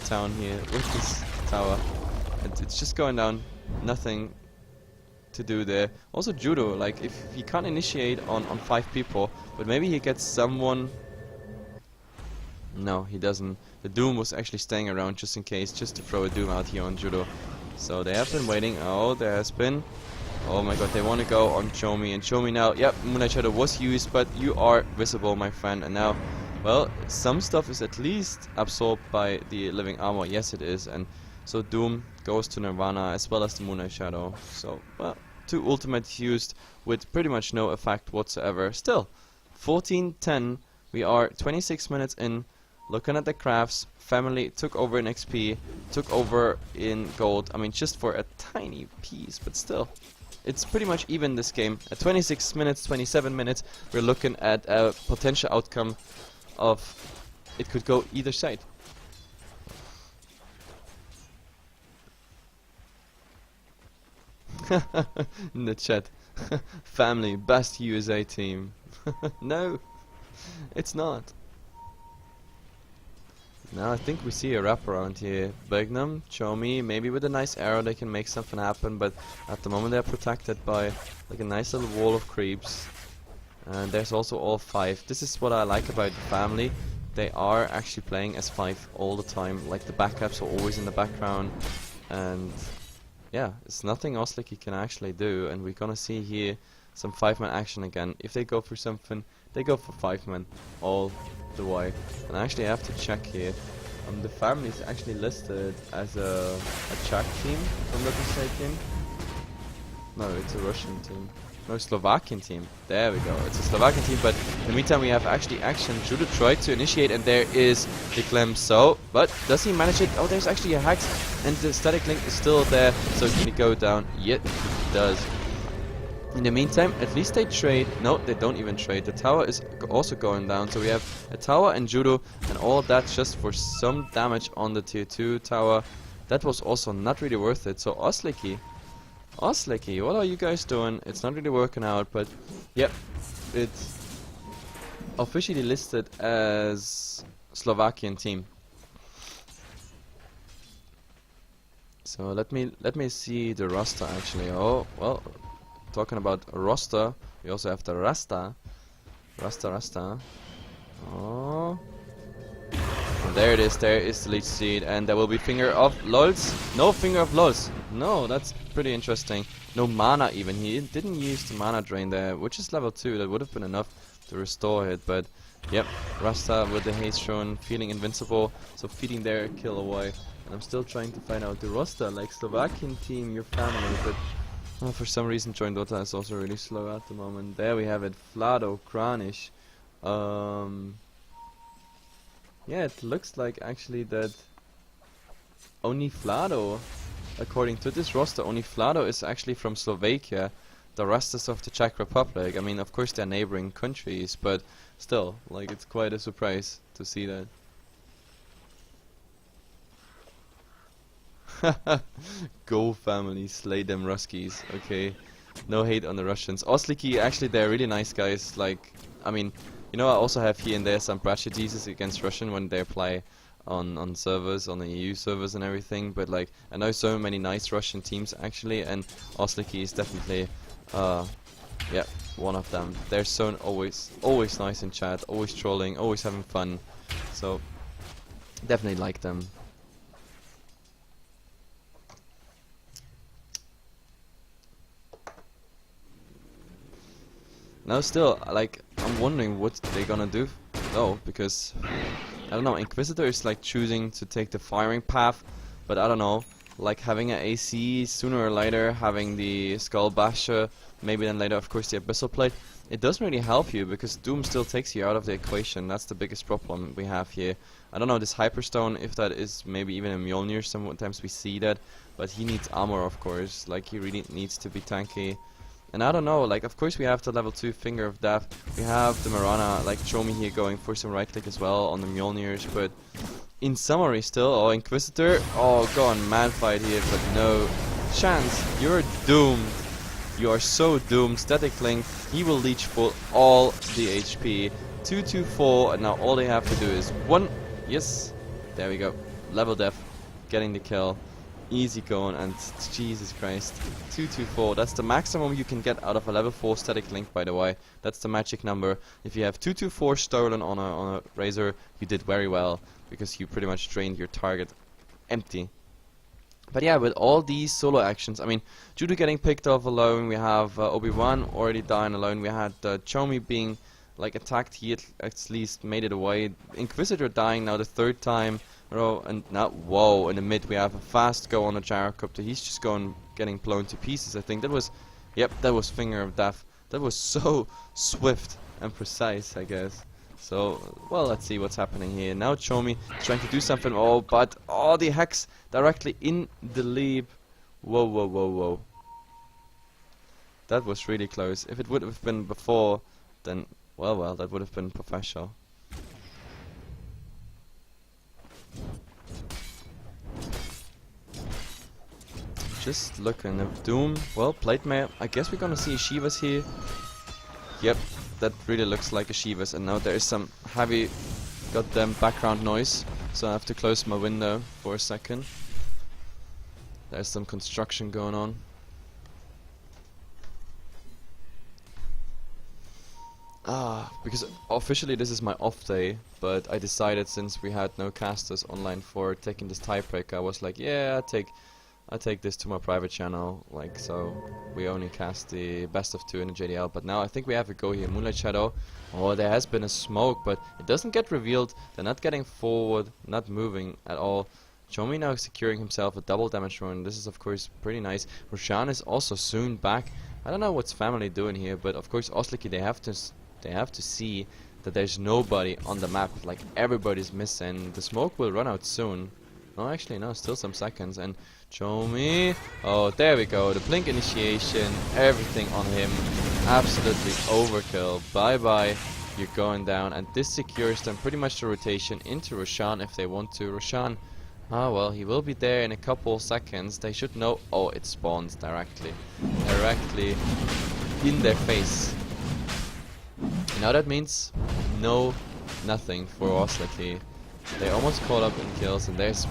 town here with this tower. It's just going down. Nothing to do there. Also Judo, like if he can't initiate on 5 people, but maybe he gets someone. No, he doesn't. The Doom was actually staying around just in case, just to throw a Doom out here on Judo. So they have been waiting. Oh, there has been. Oh my god, they want to go on Chomi, and Chomi now, yep, Moonlight Shadow was used, but you are visible, my friend, and now, well, some stuff is at least absorbed by the Living Armor, yes it is, and so Doom goes to Nirvana as well as the Moonlight Shadow. So, well, 2 ultimates used with pretty much no effect whatsoever. Still, 14-10, we are 26 minutes in, looking at the crafts. Family took over in XP, took over in gold. I mean, just for a tiny piece, but still. It's pretty much even this game. At 26 minutes, 27 minutes, we're looking at a potential outcome of it could go either side. In the chat. Family, best USA team. No, it's not. Now I think we see a wraparound here. Bignum, Chomi, maybe with a nice arrow they can make something happen, but at the moment they're protected by like a nice little wall of creeps. And there's also all 5. This is what I like about the family. They are actually playing as 5 all the time. Like the backups are always in the background. And yeah, it's nothing Osliki can actually do. And we're gonna see here some 5-man action again. If they go for something, they go for 5-man all the way. And I actually have to check here. The family is actually listed as a Czech team, if I'm not mistaken. No, it's a Russian team. No, Slovakian team. There we go. It's a Slovakian team, but in the meantime we have actually action. Judo tried to initiate and there is the Clem. So, but does he manage it? Oh, there's actually a Hex and the static link is still there. So can he go down? Yet he does. In the meantime, at least they trade. No, they don't even trade. The tower is also going down. So we have a tower and Judo and all that just for some damage on the tier 2 tower. That was also not really worth it. So Osliki, what are you guys doing? It's not really working out, but yep, it's officially listed as Slovakian team. So let me see the roster actually. Oh, well, talking about roster, we also have the Rasta. Oh. And there it is, there is the leech seed, and there will be Finger of Lols. No Finger of Lols. No, that's pretty interesting. No mana even. He didn't use the mana drain there, which is level 2. That would have been enough to restore it, but yep, Rasta with the haste thrown, feeling invincible, so feeding their kill away. And I'm still trying to find out the roster, like Slovakian team, your family, but oh, for some reason joinDOTA is also really slow at the moment. There we have it, Vlado, Kranish. Yeah, it looks like actually that only Vlado, according to this roster, only Vlado is actually from Slovakia. The rest is of the Czech Republic. I mean, of course they're neighboring countries, but still, like, it's quite a surprise to see that. Go family, slay them Ruskies. Okay, no hate on the Russians. Osliki, actually they're really nice guys. Like, I mean, you know, I also have here and there some prejudices against Russian when they play on servers, on the EU servers and everything, but like, I know so many nice Russian teams actually, and Osliki is definitely yeah, one of them. They're so always nice in chat, always trolling, always having fun, so definitely like them. Now still, like, I'm wondering what they're gonna do though, because I don't know, Inquisitor is like choosing to take the firing path, but I don't know, like having an AC sooner or later, having the Skull Basher, maybe then later of course the Abyssal Plate, it doesn't really help you because Doom still takes you out of the equation. That's the biggest problem we have here. I don't know, this Hyperstone, if that is maybe even a Mjolnir, sometimes we see that, but he needs armor of course, like he really needs to be tanky. And I don't know, like of course we have the level 2 Finger of Death, we have the Marana, like Chomi here going for some right click as well on the Mjolnirs, but in summary still, oh Inquisitor, oh go on man fight here, but no chance, you're doomed. You are so doomed. Static Link, he will leech for all the HP. 2-2-4, and now all they have to do is one. Yes, there we go. Level Death, getting the kill. Easy going, and Jesus Christ. 2-2-4, that's the maximum you can get out of a level 4 Static Link, by the way. That's the magic number. If you have 2-2-4 stolen on a Razor, you did very well, because you pretty much drained your target empty. But yeah, with all these solo actions, I mean, Judo getting picked off alone, we have Bo1 already dying alone, we had Chomi being like attacked, he at least made it away, Inquisitor dying now the 3rd time, and now, whoa, in the mid we have a fast go on a Gyrocopter, he's just getting blown to pieces, I think. That was, yep, that was Finger of Death. That was so swift and precise, I guess. So, well, let's see what's happening here. Now Chomi trying to do something. Oh, but oh, the Hex directly in the leap. Whoa, whoa, whoa, whoa. That was really close. If it would have been before, then, well, that would have been professional. Just looking at Doom. Well, Plate Mail. I guess we're gonna see Shivas here. Yep. That really looks like a Shivas, and now there is some heavy goddamn background noise, so I have to close my window for a second. There's some construction going on. Because officially this is my off day, but I decided since we had no casters online for taking this tiebreaker, I was like, yeah, I take this to my private channel, like, so we only cast the best of 2 in the JDL, but now I think we have a go here. Moonlight Shadow, oh, there has been a smoke, but it doesn't get revealed. They're not getting forward, not moving at all. Chomi now securing himself a double damage run. This is of course pretty nice. Roshan is also soon back. I don't know what's family doing here, but of course Osliki, they have to see that there's nobody on the map, like everybody's missing. The smoke will run out soon. No, actually no, still some seconds, and Chomi, oh there we go, the blink initiation, everything on him, absolutely overkill. Bye bye, you're going down, and this secures them pretty much the rotation into Roshan if they want to. Roshan, ah well, he will be there in a couple seconds. They should know. Oh, it spawns directly in their face. Now that means nothing for Osliki. They almost caught up in kills, and there's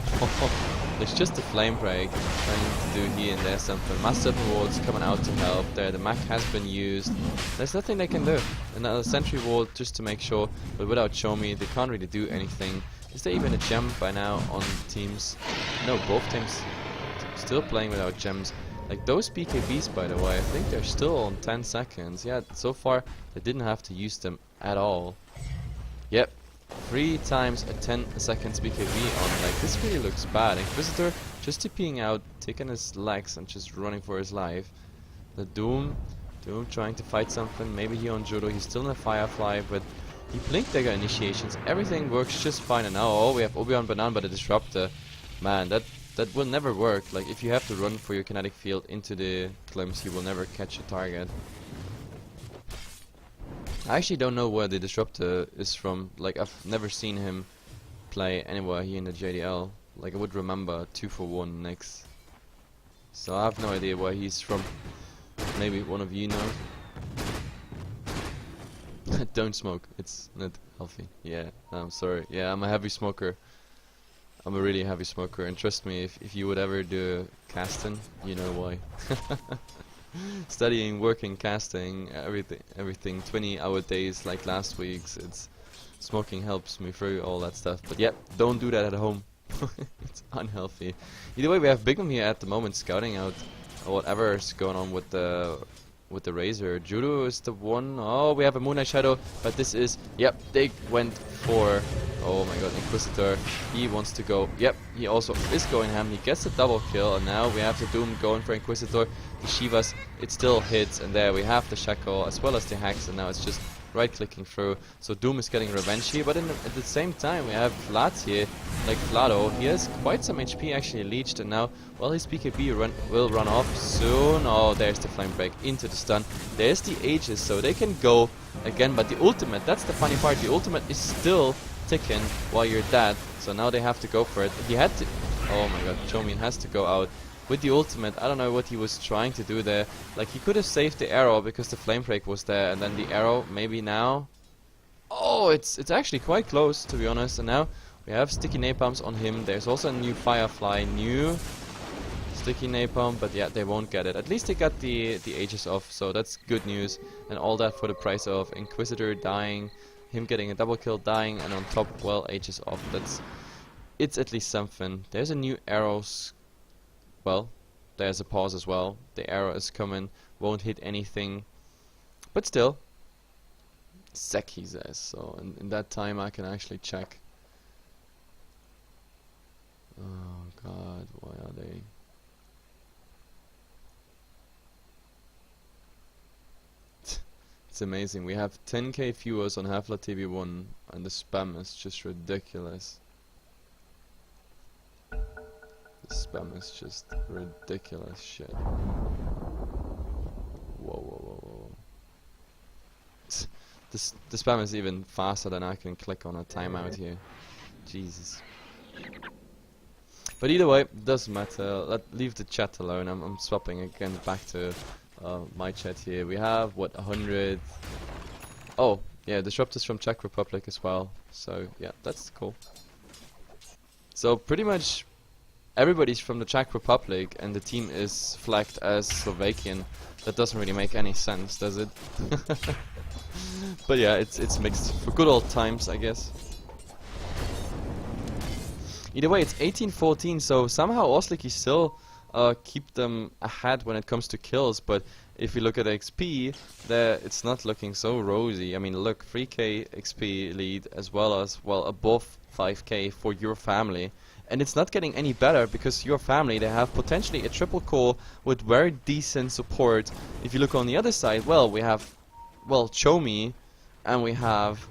just a flame break trying to do here and there something. Master rewards coming out to help there. The Mac has been used. There's nothing they can do. Another sentry wall just to make sure, but without Chomi they can't really do anything. Is there even a gem by now on teams? No, both teams still playing without gems. Like those BKBs, by the way, I think they're still on 10 seconds. Yeah, so far they didn't have to use them at all. Yep. 3 times a 10 seconds BKB on, like, this really looks bad. Inquisitor just TPing out, taking his legs and just running for his life. The Doom trying to fight something, maybe he on Judo, he's still in a Firefly, but he Blink Dagger initiations, everything works just fine, and now, oh, we have Obi on Banan, but a Disruptor. Man, that will never work. Like, if you have to run for your kinetic field into the glimpse, you will never catch a target. I actually don't know where the Disruptor is from. Like, I've never seen him play anywhere here in the JDL. Like, I would remember 2-for-1 next. So I have no idea where he's from. Maybe one of you know. Don't smoke. It's not healthy. Yeah, I'm sorry. Yeah, I'm a heavy smoker. I'm a really heavy smoker. And trust me, if you would ever do casting, you know why. Studying, working, casting, everything 20-hour days like last week's. It's smoking helps me through all that stuff. But yeah, don't do that at home. It's unhealthy. Either way, we have Bigum here at the moment scouting out whatever is going on with the with the Razor. Judo is the one. Oh, we have a Moonlight Shadow, but this is, yep, they went for, oh my god, Inquisitor. He wants to go, yep, he also is going ham. He gets the double kill, and now we have the Doom going for Inquisitor. The Shivas, it still hits, and there we have the Shackle as well as the Hex, and now it's just right clicking through. So Doom is getting revenge here, but at the same time we have Vlad here, like Vlado. He has quite some HP actually leached, and now, well, his BKB will run off soon. Oh, there's the Flame Break into the stun. There's the Aegis, so they can go again, but the ultimate, that's the funny part, the ultimate is still ticking while you're dead, so now they have to go for it. He had to, oh my god, Chomin has to go out with the ultimate. I don't know what he was trying to do there. Like, he could have saved the arrow because the Flame Break was there, and then the arrow maybe now. Oh, it's actually quite close, to be honest. And now we have sticky napalms on him. There's also a new Firefly, new sticky napalm, but yeah, they won't get it. At least they got the Aegis off, so that's good news. And all that for the price of Inquisitor dying, him getting a double kill, dying, and on top, well, Aegis off. It's at least something. There's a new arrows. Well, there's a pause as well. The arrow is coming, won't hit anything, but still, sec he says. So in that time I can actually check. Oh god, why are they? It's amazing. We have 10k viewers on Heflatv 1, and the spam is just ridiculous. Spam is just ridiculous shit. Whoa. The spam is even faster than I can click on a timeout here. Jesus. But either way, doesn't matter. Leave the chat alone. I'm swapping again back to my chat here. We have, what, 100... Oh, yeah, Disruptors from Czech Republic as well. So, yeah, that's cool. So, pretty much everybody's from the Czech Republic, and the team is flagged as Slovakian. That doesn't really make any sense, does it? But yeah, it's mixed for good old times, I guess. Either way, it's 18-14, so somehow Osliki still keep them ahead when it comes to kills. But if you look at XP, there it's not looking so rosy. I mean, look, 3k XP lead as well as, well, above 5k for your family. And it's not getting any better because your family, they have potentially a triple core with very decent support. If you look on the other side, well, we have, well, Chomi, and we have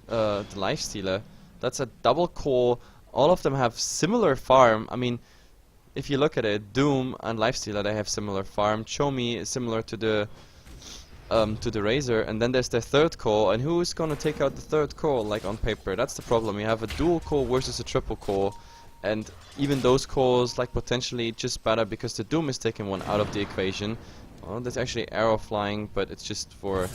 the Lifestealer. That's a double core. All of them have similar farm. I mean, if you look at it, Doom and Lifestealer, they have similar farm. Chomi is similar to the Razor, and then there's the third core, and who is gonna take out the third core, like on paper? That's the problem. You have a dual core versus a triple core. And even those cores, like, potentially just better because the Doom is taking one out of the equation. Well, there's actually arrow flying, but it's just for,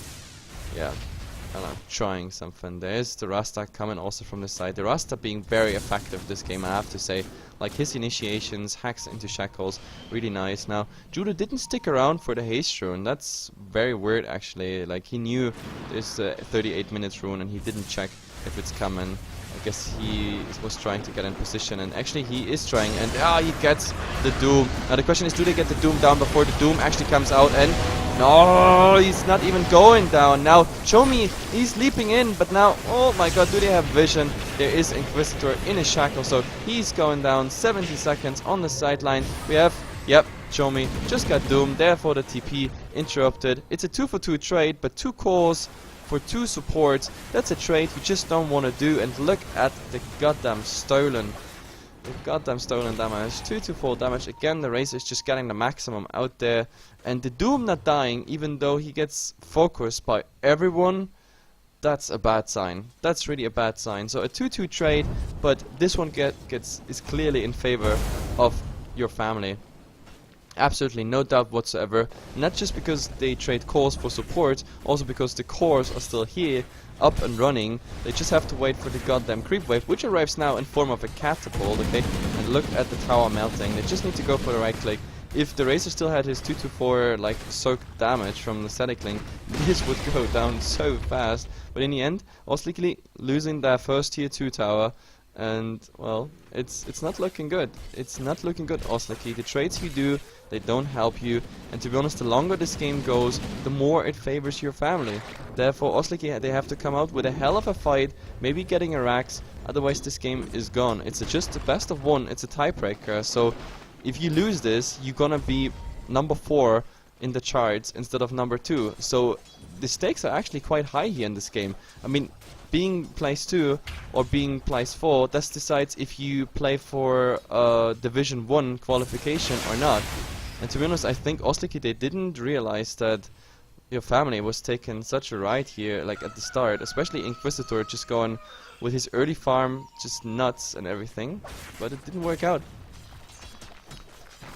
yeah, I don't know, trying something. There's the Rasta coming also from the side. The Rasta being very effective this game, I have to say. Like, his initiations, hacks into shackles, really nice. Now, Judo didn't stick around for the haste rune. That's very weird, actually. Like, he knew there's a 38 minutes rune and he didn't check if it's coming. I guess he was trying to get in position, and actually he is trying, and he gets the Doom. Now the question is, do they get the Doom down before the Doom actually comes out? And no, he's not even going down. Now Chomi, he's leaping in, but now, oh my god, do they have vision? There is Inquisitor in a shackle, so he's going down. 70 seconds on the sideline. We have, yep, Chomi just got Doom, therefore the TP interrupted. It's a 2-for-2 trade, but 2 cores for 2 supports, that's a trade you just don't want to do. And look at the goddamn stolen. The goddamn stolen damage. 2-4 damage. Again, the Razor is just getting the maximum out there. And the Doom not dying, even though he gets focused by everyone, that's a bad sign. That's really a bad sign. So a 2-2 trade, but this one is clearly in favor of your family. Absolutely no doubt whatsoever. Not just because they trade cores for support, also because the cores are still here, up and running. They just have to wait for the goddamn creep wave, which arrives now in form of a catapult, okay? And look at the tower melting. They just need to go for the right click. If the Razor still had his 2-4 like soaked damage from the static link, this would go down so fast. But in the end, Osliki losing their first tier 2 tower, And well, it's not looking good. It's not looking good, Osliki. The trades you do, they don't help you, and to be honest, the longer this game goes, the more it favors your family. Therefore, Osliki, they have to come out with a hell of a fight, maybe getting a Rax, otherwise this game is gone. It's just a best of one, it's a tiebreaker, so if you lose this, you're gonna be number 4 in the charts instead of number 2. So the stakes are actually quite high here in this game. I mean, being place 2 or being place 4, that decides if you play for Division 1 qualification or not. And to be honest, I think Osliki, they didn't realize that your family was taking such a ride here, like at the start, especially Inquisitor just going with his early farm, just nuts and everything, but it didn't work out.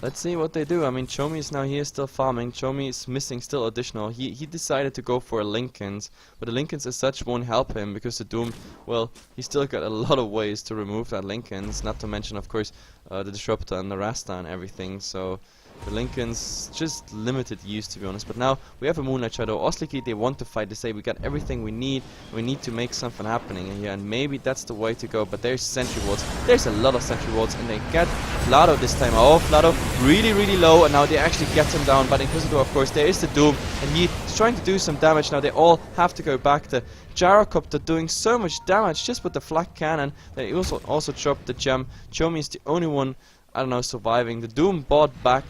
Let's see what they do. I mean, Chomi is now here still farming. Chomi is missing still additional. He decided to go for a Linken's, but the Linken's as such won't help him because the Doom, well, he still got a lot of ways to remove that Linken's, not to mention, of course, the Disruptor and the Rasta and everything, so the Linken's just limited use, to be honest. But now we have a Moonlight Shadow. Osliki, they want to fight. They say we got everything we need. We need to make something happening here, and maybe that's the way to go. But there's sentry wards. There's a lot of sentry wards, and they get Vlado this time. Oh, Vlado really, really low, and now they actually get him down. But Inquisitor, of course, there is the Doom, and he's trying to do some damage. Now they all have to go back. The Gyrocopter doing so much damage just with the flak cannon. They also dropped the gem. Chomi is the only one, I don't know, surviving. The Doom bought back.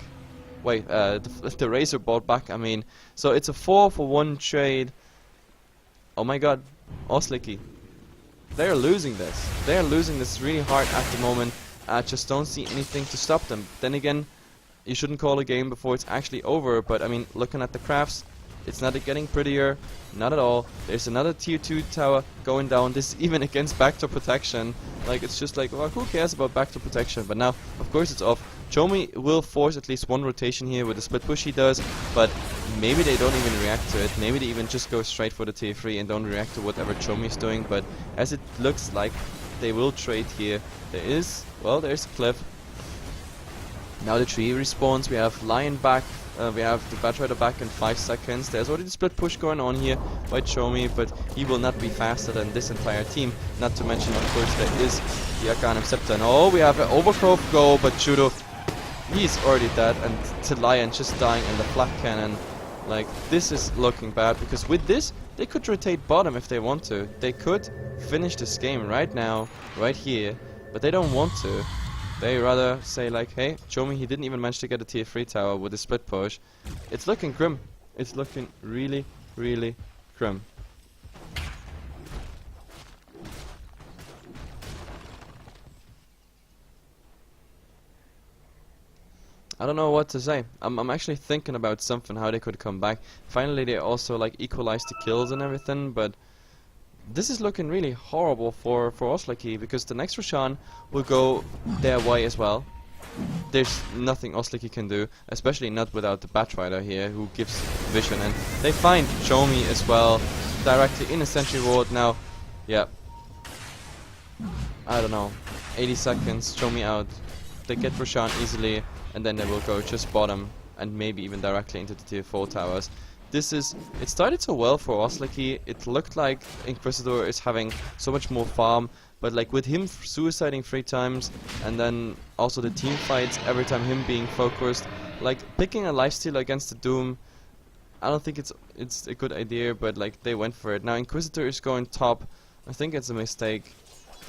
Wait, the Razor bought back, I mean. So it's a 4-for-1 trade. Oh my god, Osliki. They're losing this. They're losing this really hard at the moment. I just don't see anything to stop them. Then again, you shouldn't call a game before it's actually over, but I mean, looking at the crafts, it's not getting prettier, not at all. There's another tier 2 tower going down. This is even against backdoor protection. Like, it's just like, well, who cares about backdoor protection? But now, of course, it's off. Chomi will force at least one rotation here with the split push he does, but maybe they don't even react to it. Maybe they even just go straight for the tier 3 and don't react to whatever Chomi is doing. But as it looks like, they will trade here. There's a cliff. Now the tree respawns. We have Lion back. We have the Batrider back in 5 seconds. There's already the split push going on here by Chomi, but he will not be faster than this entire team. Not to mention, of course, there is the Arcanum Scepter. And oh, we have an Overgrowth go, but Judo, he's already dead, and the Lion just dying in the flak cannon. Like, this is looking bad, because with this, they could rotate bottom if they want to. They could finish this game right now, right here, but they don't want to. They rather say like, hey, Chomi, he didn't even manage to get a tier 3 tower with a split push. It's looking grim. It's looking really, really grim. I don't know what to say. I'm actually thinking about something, how they could come back. Finally, they also like equalized the kills and everything, but this is looking really horrible for Osliki, because the next Roshan will go their way as well. There's nothing Osliki can do, especially not without the Batrider here, who gives vision, and they find Chomi as well, directly in a sentry ward. Now, yeah, I don't know, 80 seconds, Chomi out, they get Roshan easily, and then they will go just bottom, and maybe even directly into the tier 4 towers. It started so well for Osliki. It looked like Inquisitor is having so much more farm, but like with him suiciding 3 times, and then also the team fights every time him being focused, like picking a lifesteal against the Doom, I don't think it's a good idea, but like they went for it. Now Inquisitor is going top. I think it's a mistake.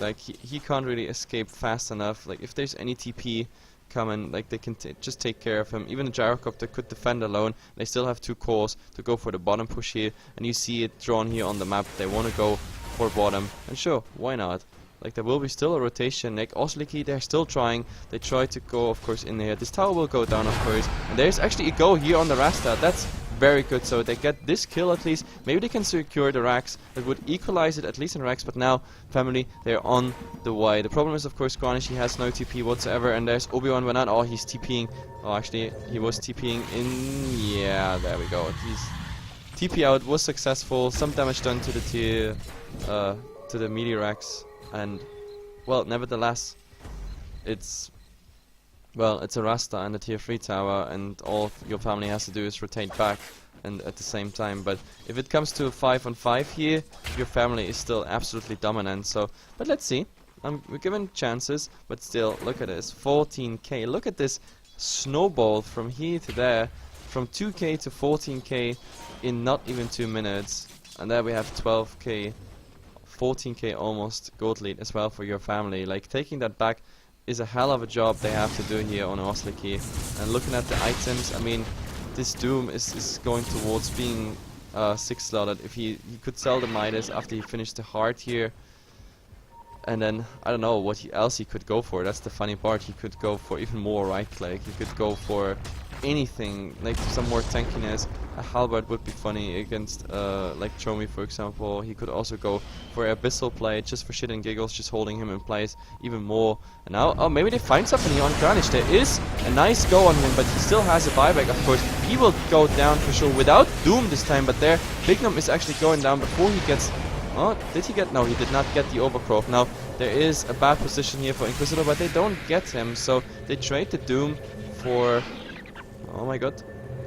Like he can't really escape fast enough. Like if there's any TP coming, like they can just take care of him. Even the Gyrocopter could defend alone. They still have 2 cores to go for the bottom push here, and you see it drawn here on the map. They want to go for bottom, and sure, why not? Like there will be still a rotation. Like Osliki, they're still trying. They try to go, of course, in here. This tower will go down, of course, and there's actually a go here on the Rasta. That's very good. So they get this kill at least. Maybe they can secure the Rax. That would equalize it at least in Rax. But now, family, they're on the way. The problem is, of course, Granish, he has no TP whatsoever. And there's Obi-Wan Banana. Oh, he's TPing. Oh, actually, he was TPing in. Yeah, there we go. He's TP out was successful. Some damage done to the tier, to the melee Rax. And well, nevertheless, it's a Rasta and a tier 3 tower, and all your family has to do is rotate back and at the same time. But if it comes to a 5-on-5 here, your family is still absolutely dominant. So, but let's see. we're given chances, but still, look at this, 14k. Look at this snowball from here to there, from 2k to 14k in not even 2 minutes. And there we have 12k, 14k almost gold lead as well for your family. Like, taking that back is a hell of a job they have to do here on Osliki. And looking at the items, I mean, this Doom is going towards being 6 slotted. If he could sell the Midas after he finished the heart here, and then I don't know what else he could go for. That's the funny part. He could go for even more right click. He could go for anything, like some more tankiness. A halberd would be funny against like Chomi, for example. He could also go for abyssal play just for shit and giggles, just holding him in place even more. And now, oh, maybe they find something here on Kranich. There is a nice go on him, but he still has a buyback, of course. He will go down for sure without Doom this time, but there, Bignum is actually going down before he gets... Oh, did he get... No, he did not get the Overcrow. Now, there is a bad position here for Inquisitor, but they don't get him, so they trade the Doom for... Oh my god.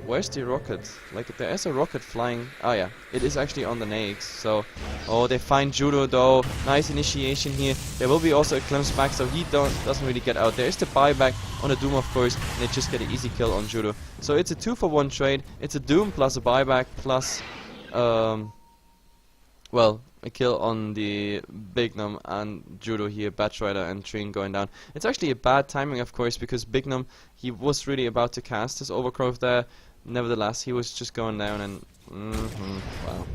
Where's the rocket? Like, there is a rocket flying... Oh yeah, it is actually on the Nakes, so... Oh, they find Judo though. Nice initiation here. There will be also a glimpse back, so he doesn't really get out. There is the buyback on the Doom, of course, and they just get an easy kill on Judo. So it's a 2-for-1 trade. It's a Doom plus a buyback plus... well, a kill on the Bignum and Judo here, Batrider and Trine going down. It's actually a bad timing, of course, because Bignum, he was really about to cast his Overgrowth there. Nevertheless, he was just going down and... wow.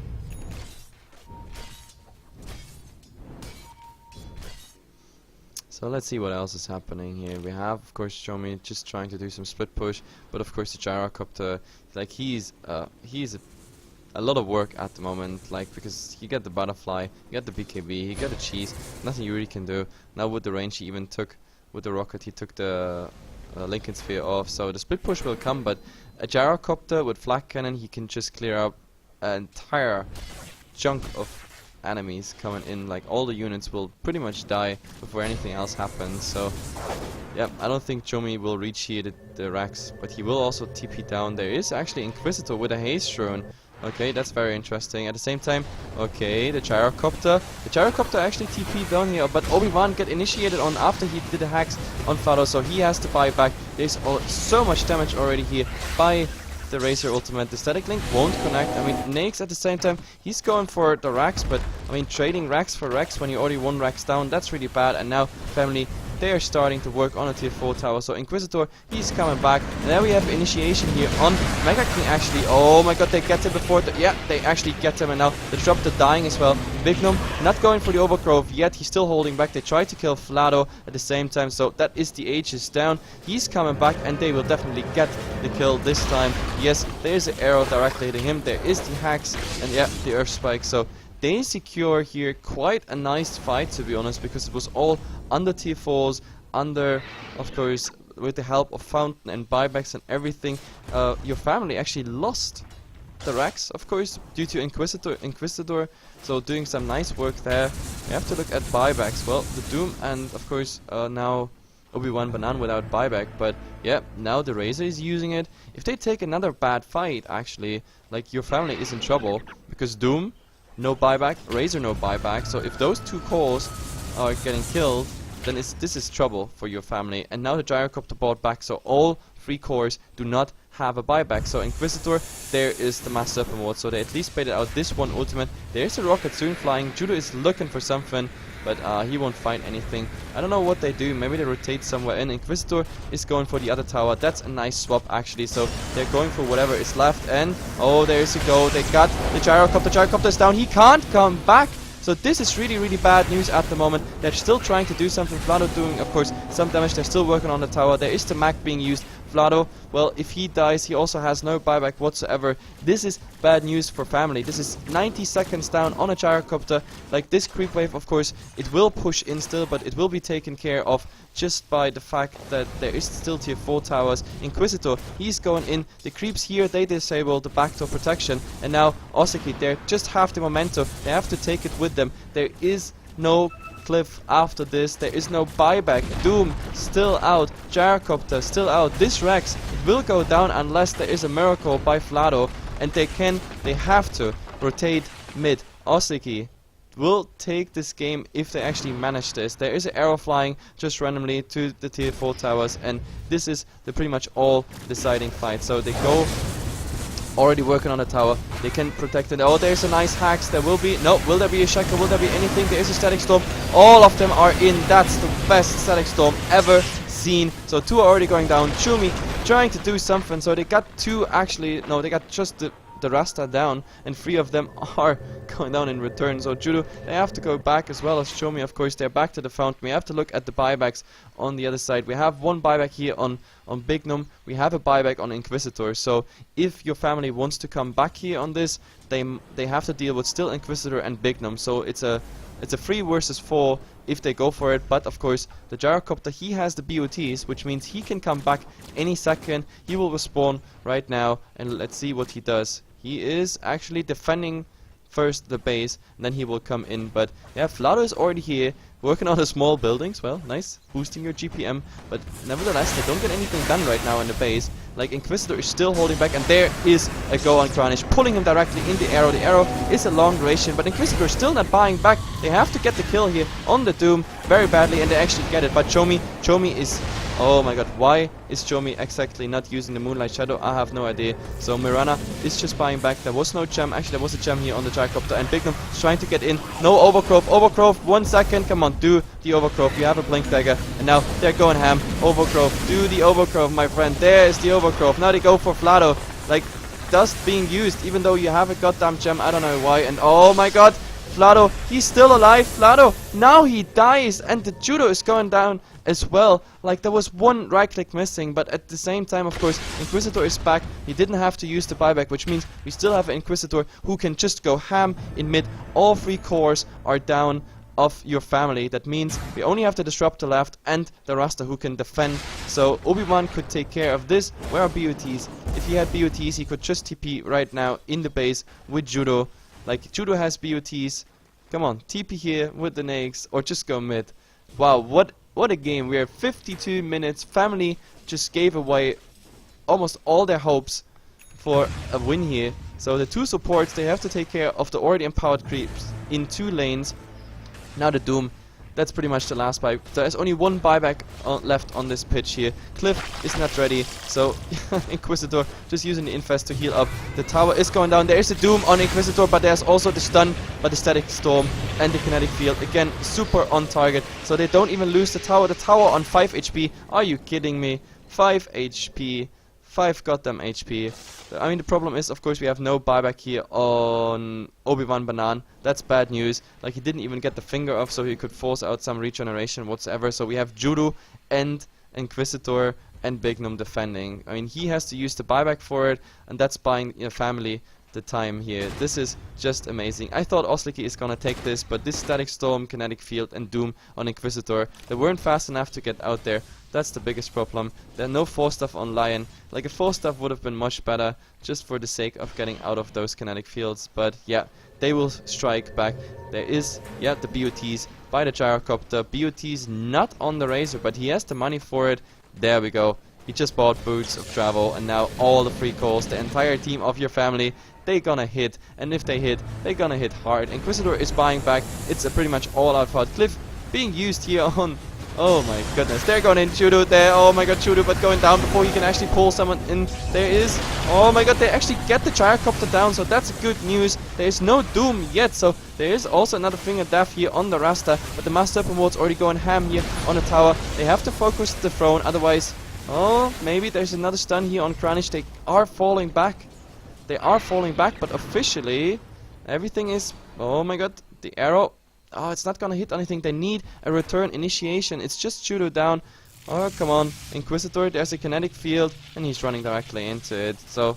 So let's see what else is happening here. We have, of course, Chomi just trying to do some split push, but of course the Gyrocopter, like he's a lot of work at the moment, like, because you get the butterfly, you get the BKB, you get the cheese, nothing you really can do. Now with the range he even took, with the rocket he took the Lincoln Sphere off, so the split push will come, but a Gyrocopter with Flak Cannon, he can just clear up an entire chunk of enemies coming in. Like, all the units will pretty much die before anything else happens, so yeah, I don't think Chomi will reach here the Rex, but he will also TP down. There is actually Inquisitor with a Haze Rune. Okay, that's very interesting. At the same time, okay, the Gyrocopter. The Gyrocopter actually TP down here, but Obi-Wan get initiated on after he did the hacks on Flado, so he has to buy back. There's so much damage already here by the Razor Ultimate. The Static Link won't connect. I mean, Nakes at the same time, he's going for the Rax, but I mean, trading Rax for Rex when you already 1 Rax down, that's really bad. And now, family, they are starting to work on a tier 4 tower. So Inquisitor, he's coming back. And then we have initiation here on Mega King actually. Oh my god, they get him before yeah, they actually get him, and now they drop the dying as well. Bignum not going for the Overgrowth yet, he's still holding back. They try to kill Flado at the same time, so that is the Aegis down. He's coming back and they will definitely get the kill this time. Yes, there is an arrow directly hitting him. There is the hacks and yeah, the Earth Spike. So they secure here quite a nice fight, to be honest, because it was all under tier 4s, under, of course, with the help of Fountain and buybacks and everything. Your family actually lost the Rex, of course, due to Inquisitor, so doing some nice work there. You have to look at buybacks. Well, the Doom and, of course, now Obi-Wan Banan without buyback, but yeah, now the Razor is using it. If they take another bad fight, actually, like, your family is in trouble, because Doom, no buyback, Razor no buyback, so if those 2 cores are getting killed, then this is trouble for your family. And now the Gyrocopter bought back, so all 3 cores do not have a buyback. So Inquisitor, there is the Mass Serpent Ward, so they at least baited out this one ultimate. There's a rocket soon flying. Judo is looking for something, but he won't find anything. I don't know what they do. Maybe they rotate somewhere in. Inquisitor is going for the other tower. That's a nice swap, actually. So they're going for whatever is left. And oh, there's a go. They got the Gyrocopter. The Gyrocopter is down. He can't come back. So this is really, really bad news at the moment. They're still trying to do something. Vlado doing, of course, some damage. They're still working on the tower. There is the Mac being used. Vlado, well, if he dies, he also has no buyback whatsoever. This is bad news for family. This is 90 seconds down on a Gyrocopter. Like, this creep wave, of course, it will push in still, but it will be taken care of just by the fact that there is still tier 4 towers. Inquisitor, he's going in. The creeps here, they disable the backdoor protection. And now, Osliki, they just have the momentum. They have to take it with them. There is no cliff after this. There is no buyback. Doom still out. Gyrocopter still out. This Rex, it will go down unless there is a miracle by Flado, and they have to rotate mid. Osliki will take this game if they actually manage this. There is an arrow flying just randomly to the tier 4 towers, and this is the pretty much all deciding fight. So they go already working on the tower. They can protect it. Oh, there's a nice hacks. There will be... No, will there be a Shackle? Will there be anything? There is a Static Storm. All of them are in. That's the best Static Storm ever seen. So 2 are already going down. Chumi trying to do something. So they got 2 actually... No, they got just the Rasta down, and 3 of them are going down in return. So Judo, they have to go back, as well as Chomi, of course. They're back to the fountain. We have to look at the buybacks on the other side. We have 1 buyback here on Bignum. We have a buyback on Inquisitor. So if your family wants to come back here on this, they have to deal with still Inquisitor and Bignum. So it's a 3 versus 4 if they go for it. But of course the Gyrocopter, he has the BOTs, which means he can come back any second. He will respawn right now, and let's see what he does. He is actually defending first the base, and then he will come in. But yeah, Vlado is already here, working on the small buildings. Well, nice, boosting your GPM, but nevertheless they don't get anything done right now in the base. Like, Inquisitor is still holding back, and there is a go on Kranich, pulling him directly in the arrow. The arrow is a long duration, but Inquisitor is still not buying back. They have to get the kill here on the Doom very badly, and they actually get it. But Chomi is... Oh my god, why is Chomi exactly not using the Moonlight Shadow? I have no idea. So Mirana is just buying back. There was no gem. Actually, there was a gem here on the Gyrocopter, and Bignum is trying to get in. No Overgrowth. Overgrowth, 1 second. Come on, do the Overgrowth. You have a Blink Dagger, and now they're going ham. Overgrowth. Do the Overgrowth, my friend. There is the Overgrowth. Now they go for Vlado. Like, dust being used, even though you have a goddamn gem. I don't know why. And oh my god, Vlado, he's still alive. Vlado, now he dies, and the Judo is going down as well. Like, there was 1 right click missing, but at the same time, of course, Inquisitor is back. He didn't have to use the buyback, which means we still have an Inquisitor who can just go ham in mid. All 3 cores are down of your family. That means we only have the Disruptor left and the Rasta who can defend. So Obi-Wan could take care of this. Where are BOTs? If he had BOTs, he could just TP right now in the base with Judo. Like, Judo has BOTs. Come on, TP here with the Nakes, or just go mid. Wow, what a game. We are 52 minutes. Family just gave away almost all their hopes for a win here. So the 2 supports, they have to take care of the already empowered creeps in 2 lanes. Now the Doom, that's pretty much the last buy. There's only 1 buyback left on this pitch here. Cliff is not ready, so Inquisitor just using the Infest to heal up. The tower is going down. There is a Doom on Inquisitor, but there's also the stun by the Static Storm and the Kinetic Field. Again, super on target, so they don't even lose the tower. The tower on 5 HP. Are you kidding me? 5 HP. 5 goddamn HP. I mean, the problem is, of course, we have no buyback here on Obi-Wan Banan. That's bad news. Like, he didn't even get the finger off, so he could force out some regeneration whatsoever. So we have Judo and Inquisitor and Bignum defending. I mean, he has to use the buyback for it, and that's buying your family the time here. This is just amazing. I thought Osliki is gonna take this, but this Static Storm, Kinetic Field and Doom on Inquisitor, they weren't fast enough to get out there. That's the biggest problem. There are no 4 stuff on Lion. Like, a 4 stuff would have been much better, just for the sake of getting out of those Kinetic Fields. But yeah, they will strike back. There is, yeah, the BOTs by the Gyrocopter. BOTs not on the Razor, but he has the money for it. There we go. He just bought Boots of Travel, and now all the free calls, the entire team of your family, they gonna hit. And if they hit, they gonna hit hard. Inquisitor is buying back. It's a pretty much all-out fight. Cliff being used here on... Oh my goodness, they're going in. Judo there. Oh my god, Judo, but going down before he can actually pull someone in. There is... Oh my god, they actually get the Gyrocopter down, so that's good news. There is no Doom yet, so there is also another Finger Death here on the Rasta, but the Master Promote's already going ham here on the tower. They have to focus the throne, otherwise... Oh, maybe there's another stun here on Kranich. They are falling back. They are falling back, but officially everything is... Oh my god, the arrow... Oh, it's not gonna hit anything. They need a return initiation. It's just Judo down. Oh, come on. Inquisitor, there's a Kinetic Field, and he's running directly into it. So,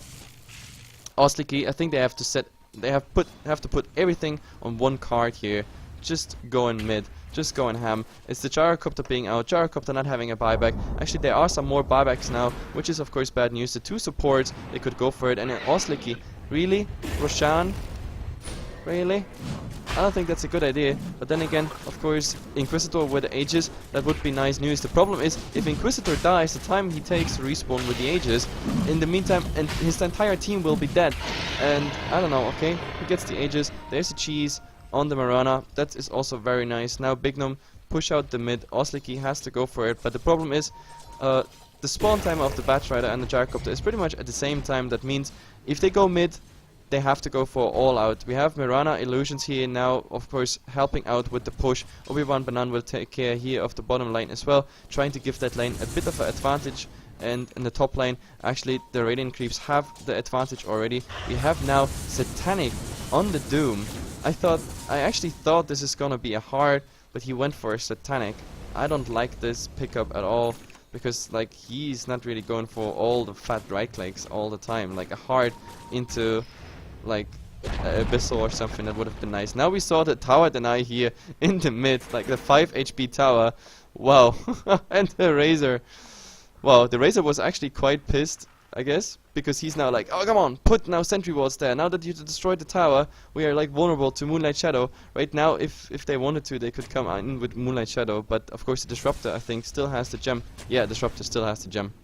Osliki, I think they have to set... They have to put everything on 1 card here. Just going mid. Just going ham. It's the Gyrocopter being out. Gyrocopter not having a buyback. Actually, there are some more buybacks now, which is of course bad news. The 2 supports, they could go for it. And then Osliki, really? Roshan? Really? I don't think that's a good idea. But then again, of course, Inquisitor with the Aegis, that would be nice news. The problem is, if Inquisitor dies, the time he takes to respawn with the Aegis, in the meantime, and his entire team will be dead. And I don't know, okay? He gets the Aegis, there's a cheese. on the Marana. That is also very nice. Now Big Gnome push out the mid. Osliki has to go for it, but the problem is the spawn time of the Batch Rider and the Gyrocopter is pretty much at the same time. That means if they go mid, they have to go for all out. We have Mirana Illusions here now, of course, helping out with the push. Obi-Wan Banan will take care here of the bottom lane as well, trying to give that lane a bit of an advantage. And in the top lane, actually, the Radiant Creeps have the advantage already. We have now Satanic on the Doom. I actually thought this is gonna be a hard, but he went for a Satanic. I don't like this pickup at all, because like he's not really going for all the fat right clicks all the time. Like a hard into like Abyssal or something, that would have been nice. Now we saw the tower deny here in the mid, like the 5 HP tower. Wow. And the Razor. Wow, the Razor was actually quite pissed, I guess, because he's now like, oh come on, put now sentry wards there. Now that you destroyed the tower, we are like vulnerable to Moonlight Shadow. Right now, if they wanted to, they could come in with Moonlight Shadow, but of course the Disruptor, I think, still has the gem. Yeah, Disruptor still has the gem.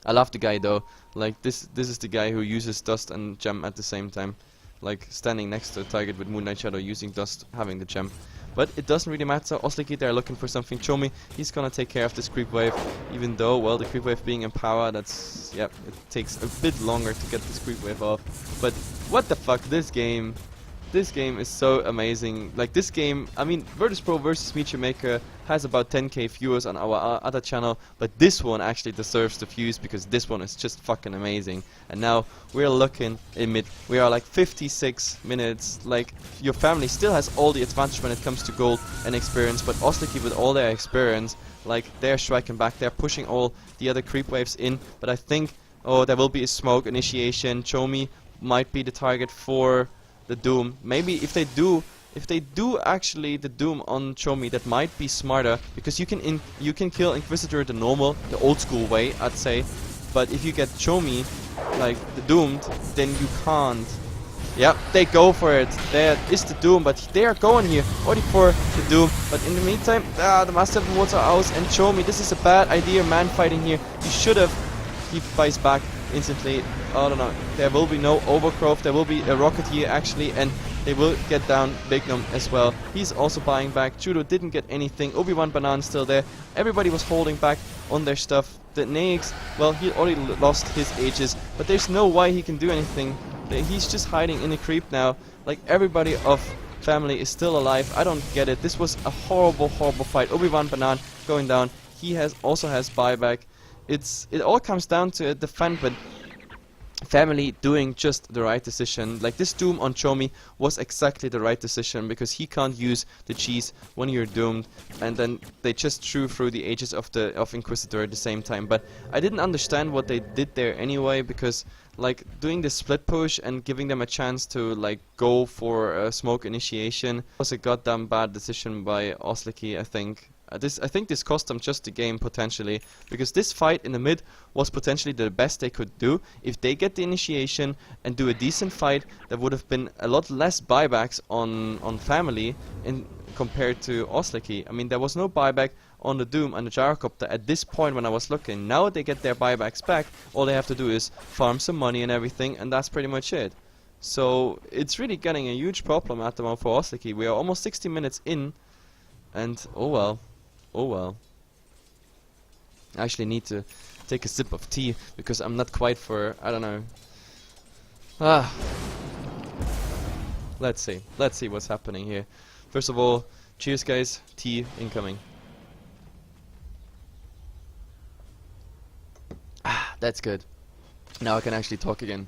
I love the guy though. Like this is the guy who uses Dust and Gem at the same time. Like standing next to the target with Moonlight Shadow, using Dust, having the gem. But it doesn't really matter. Osliki, they're looking for something. Chomi, he's gonna take care of this creep wave. Even though, well, the creep wave being in power, that's, yep, it takes a bit longer to get this creep wave off. But what the fuck, this game is so amazing. Like this game, I mean, Virtus Pro versus Meteor Maker has about 10k viewers on our other channel, but this one actually deserves the views because this one is just fucking amazing. And now we're looking in mid. We are like 56 minutes. Like your family still has all the advantage when it comes to gold and experience, but Osliki with all their experience, like they're striking back, they're pushing all the other creep waves in. But I think, oh, there will be a smoke initiation. Chomi might be the target for the Doom. Maybe if they do actually the Doom on Chomi, that might be smarter, because you can kill Inquisitor the normal, the old school way, I'd say. But if you get Chomi, like the Doomed, then you can't. Yep, they go for it. There is the Doom, but they are going here, already for the Doom. But in the meantime, the Master of Water out and Chomi. This is a bad idea, man fighting here. You should have. He fights back instantly. I don't know. There will be no overgrowth. There will be a rocket here actually, and they will get down Big Gnome as well. He's also buying back. Judo didn't get anything. Obi-Wan Banan still there. Everybody was holding back on their stuff. The Naix, well, he already lost his Aegis, but there's no way he can do anything. He's just hiding in a creep now. Like everybody of family is still alive. I don't get it. This was a horrible, horrible fight. Obi-Wan Banan going down. He also has buyback. It all comes down to a defend, but family doing just the right decision. Like this Doom on Chomi was exactly the right decision, because he can't use the cheese when you're doomed, and then they just threw through the ages of Inquisitor at the same time. But I didn't understand what they did there anyway, because like doing the split push and giving them a chance to like go for a smoke initiation was a goddamn bad decision by Osliki, I think. I think this cost them just the game potentially, because this fight in the mid was potentially the best they could do. If they get the initiation and do a decent fight, there would have been a lot less buybacks on family compared to Osliki. I mean, there was no buyback on the Doom and the Gyrocopter at this point when I was looking. Now they get their buybacks back, all they have to do is farm some money and everything, and that's pretty much it. So it's really getting a huge problem at the moment for Osliki. We are almost 60 minutes in, and oh well. Oh well. I actually need to take a sip of tea, because I'm not quite for, I don't know. Let's see what's happening here. First of all, cheers guys, tea incoming. That's good. Now I can actually talk again.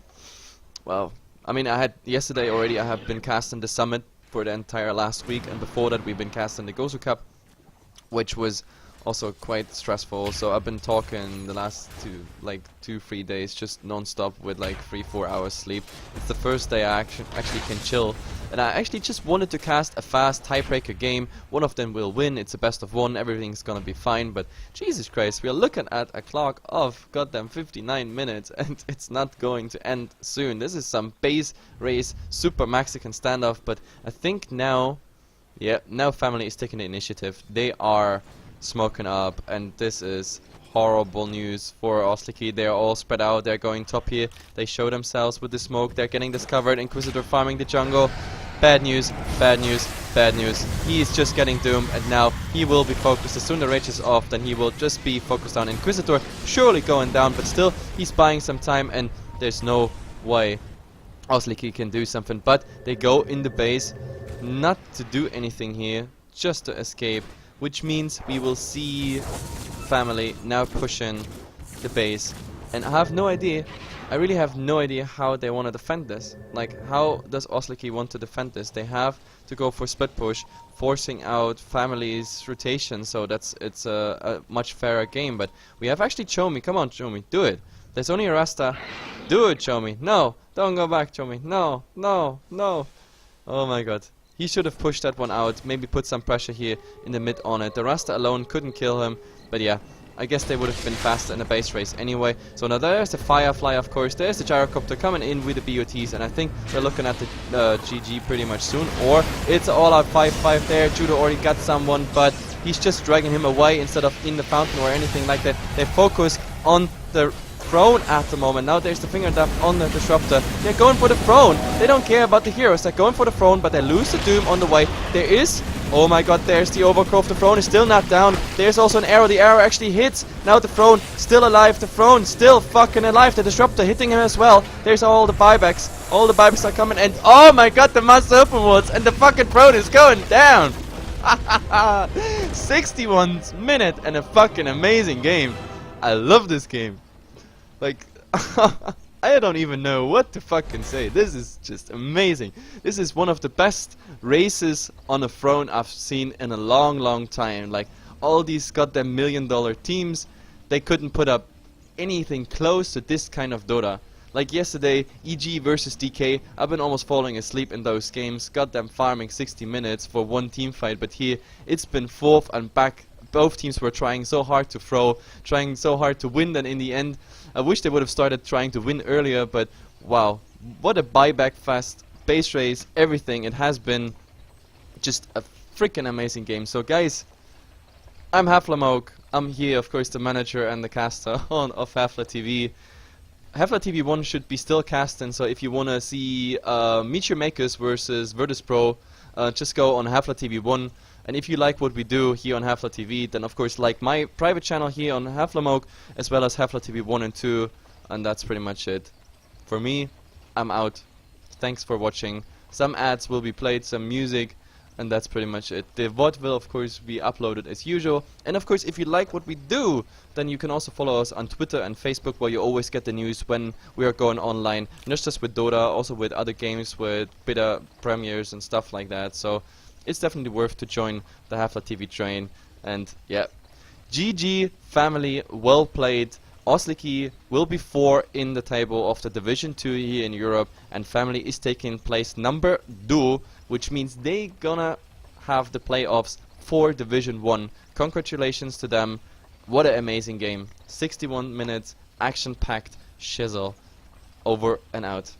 Wow. I mean, yesterday already I have been casting the Summit for the entire last week, and before that we've been casting the Gozu Cup, which was also quite stressful. So I've been talking the last 2-3 days just non-stop with like 3-4 hours sleep. It's the first day I actually can chill, and I actually just wanted to cast a fast tiebreaker game. One of them will win. It's a best of one. Everything's gonna be fine. But Jesus Christ, we are looking at a clock of goddamn 59 minutes, and it's not going to end soon. This is some base race super Mexican standoff. But I think now, yeah, now family is taking the initiative. They are smoking up, and this is horrible news for Osliki. They are all spread out. They're going top here. They show themselves with the smoke. They're getting discovered. Inquisitor farming the jungle. bad news, bad news, bad news. He is just getting doomed, and now he will be focused. As soon as the rage is off, then he will just be focused on Inquisitor, surely going down, but still he's buying some time, and there's no way Osliki can do something. But they go in the base, not to do anything here, just to escape, which means we will see family now pushing the base. And I have no idea, I really have no idea how they want to defend this. Like, how does Osliki want to defend this? They have to go for split push, forcing out family's rotation, so it's a much fairer game. But we have actually Chomi. Come on, Chomi, do it. There's only a Rasta. Do it, Chomi. No, don't go back, Chomi. No, no, no. Oh my god. He should have pushed that one out, maybe put some pressure here in the mid on it. The Rasta alone couldn't kill him, but yeah, I guess they would have been faster in the base race anyway. So now there's the Firefly, of course, there's the Gyrocopter coming in with the BOTs, and I think they're looking at the GG pretty much soon. Or it's all-out 5-5 there. Judo already got someone, but he's just dragging him away instead of in the fountain or anything like that. They focus on the throne at the moment. Now there's the finger dab on the disruptor. They're going for the throne. They don't care about the heroes. They're going for the throne, but they lose the doom on the way. There is, oh my god, there's the overgrowth. The throne is still not down. There's also an arrow. The arrow actually hits. Now the throne still alive. The throne still fucking alive. The disruptor hitting him as well. There's all the buybacks. All the buybacks are coming, and oh my god, the master open worlds, and the fucking throne is going down. 61 minute and a fucking amazing game. I love this game. Like, I don't even know what to fucking say. This is just amazing. This is one of the best races on a throne I've seen in a long, long time. Like, all these goddamn $1 million teams, they couldn't put up anything close to this kind of Dota. Like yesterday, EG versus DK, I've been almost falling asleep in those games. Goddamn farming 60 minutes for one team fight, but here, it's been forth and back. Both teams were trying so hard to throw, trying so hard to win, and in the end, I wish they would have started trying to win earlier, but wow, what a buyback fast, base race, everything. It has been just a freaking amazing game. So guys, I'm Heflatv. I'm here, of course, the manager and the caster of Heflatv. Heflatv 1 should be still casting, so if you want to see Meteor Makers versus Virtus Pro, just go on Heflatv 1. And if you like what we do here on Heflatv, then of course like my private channel here on Heflatv, as well as Heflatv 1 and 2, and that's pretty much it. For me, I'm out. Thanks for watching. Some ads will be played, some music, and that's pretty much it. The VOD will of course be uploaded as usual, and of course if you like what we do, then you can also follow us on Twitter and Facebook, where you always get the news when we are going online, not just with Dota, also with other games, with beta premieres and stuff like that. So it's definitely worth to join the Heflatv train. And yeah, GG family, well played. Osliki will be 4 in the table of the Division 2 here in Europe, and family is taking place number 2, which means they gonna have the playoffs for Division 1. Congratulations to them. What an amazing game. 61 minutes, action-packed shizzle. Over and out.